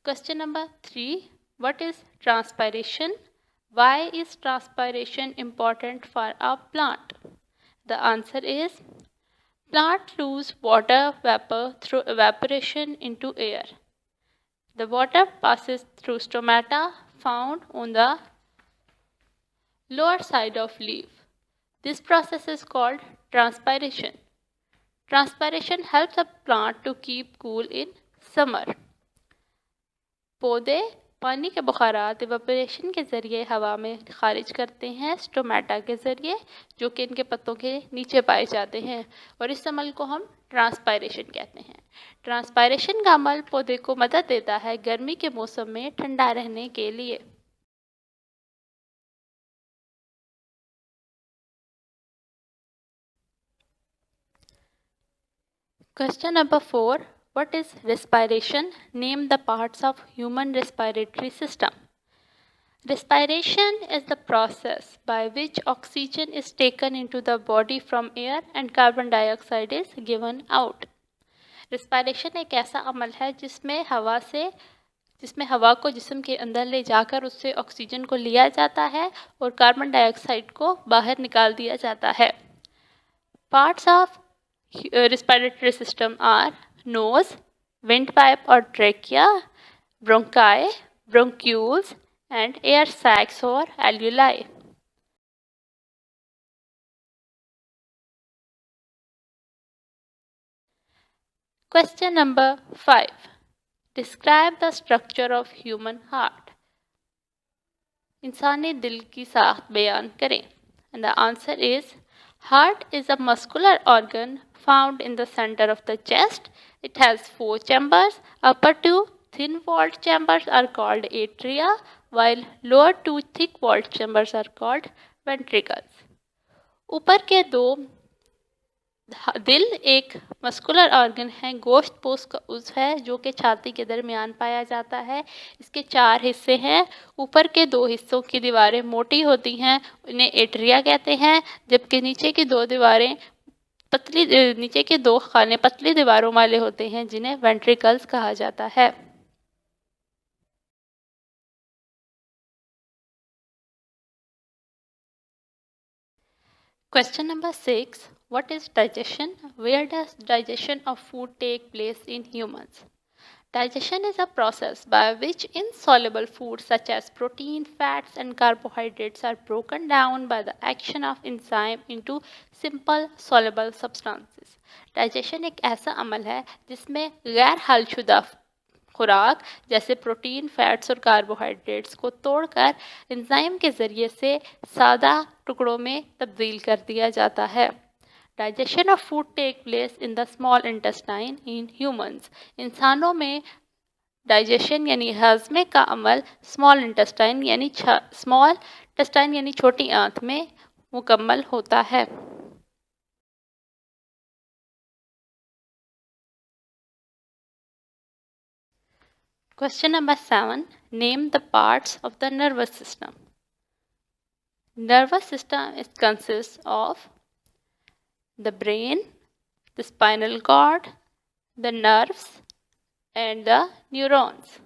Question number 3. What is transpiration? Why is transpiration important for a plant? The answer is plant lose water vapor through evaporation into air. The water passes through stomata found on the lower side of leaf. This process is called transpiration. Transpiration helps a plant to keep cool in summer. पौधे पानी के बुखारात evaporation के ज़रिए हवा में खारिज करते हैं स्टोमेटा के ज़रिए, जो कि इनके पत्तों के नीचे पाए जाते हैं, और इस अमल को हम ट्रांसपायरेशन कहते हैं। ट्रांसपायरेशन का अमल पौधे को मदद देता है गर्मी के मौसम में ठंडा रहने के लिए। Question number 4. What is respiration? Name the parts of human respiratory system. Respiration is the process by which oxygen is taken into the body from air and carbon dioxide is given out. Respiration एक ऐसा अमल है जिसमें हवा को जिस्म के अंदर ले जाकर उससे ऑक्सीजन को लिया जाता है और कार्बन डाइऑक्साइड को बाहर निकाल दिया जाता है। Parts of respiratory system are nose, windpipe or trachea, bronchi, bronchioles, and air sacs or alveoli. Question number 5. Describe the structure of human heart. इंसानी दिल की साख्त बयान करें. And the answer is heart is a muscular organ found in the center of the chest. It has 4 chambers. Upper 2 thin-walled chambers are called atria, while lower 2 thick-walled chambers are called ventricles. ऊपर के दो दिल एक muscular organ है, गोश्त पोष का उज़्व है जो कि छाती के दरमियान पाया जाता है। इसके 4 हिस्से हैं। ऊपर के 2 हिस्सों की दीवारें मोटी होती हैं, इन्हें एट्रिया कहते हैं, जबकि नीचे की 2 खाने पतली दीवारों वाले होते हैं, जिन्हें वेंट्रिकल्स कहा जाता है। Question number 6. What is digestion? Where does digestion of food take place in humans? Digestion is a process by which insoluble foods such as protein, fats, and carbohydrates are broken down by the action of enzyme into simple soluble substances. Digestion एक ऐसा अमल है जिसमें गैर हलशुदा खुराक जैसे protein, fats और carbohydrates को तोड़कर एंजाइम के ज़रिए से सादा टुकड़ों में तब्दील कर दिया जाता है। Digestion of food take place in the small intestine in humans. इंसानों में डाइजेशन यानी हजमे का अमल स्मॉल इंटेस्टाइन यानी छोटी आंत में मुकम्मल होता है. Question number 7. Name the parts of the nervous system. Nervous system consists of the brain, the spinal cord, the nerves, and the neurons.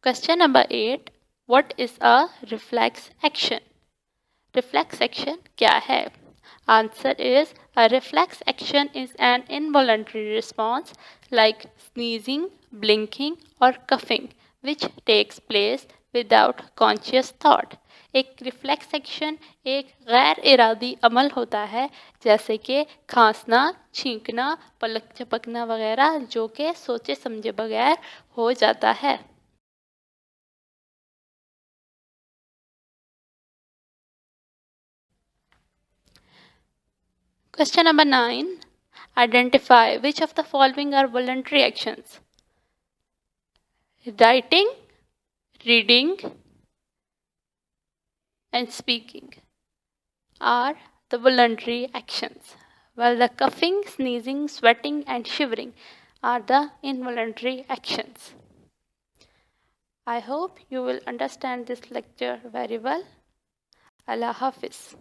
Question number 8. What is a reflex action? Reflex action क्या है? Answer is a reflex action is an involuntary response like sneezing, blinking, or coughing, which takes place without conscious thought. एक reflex action एक गैर इरादी अमल होता है जैसे कि खांसना, छींकना, पलक झपकना वगैरह, जो कि सोचे समझे बगैर हो जाता है. Question number 9. Identify which of the following are voluntary actions. Writing, reading, and speaking are the voluntary actions, while the coughing, sneezing, sweating, and shivering are the involuntary actions. I hope you will understand this lecture very well. Allah Hafiz.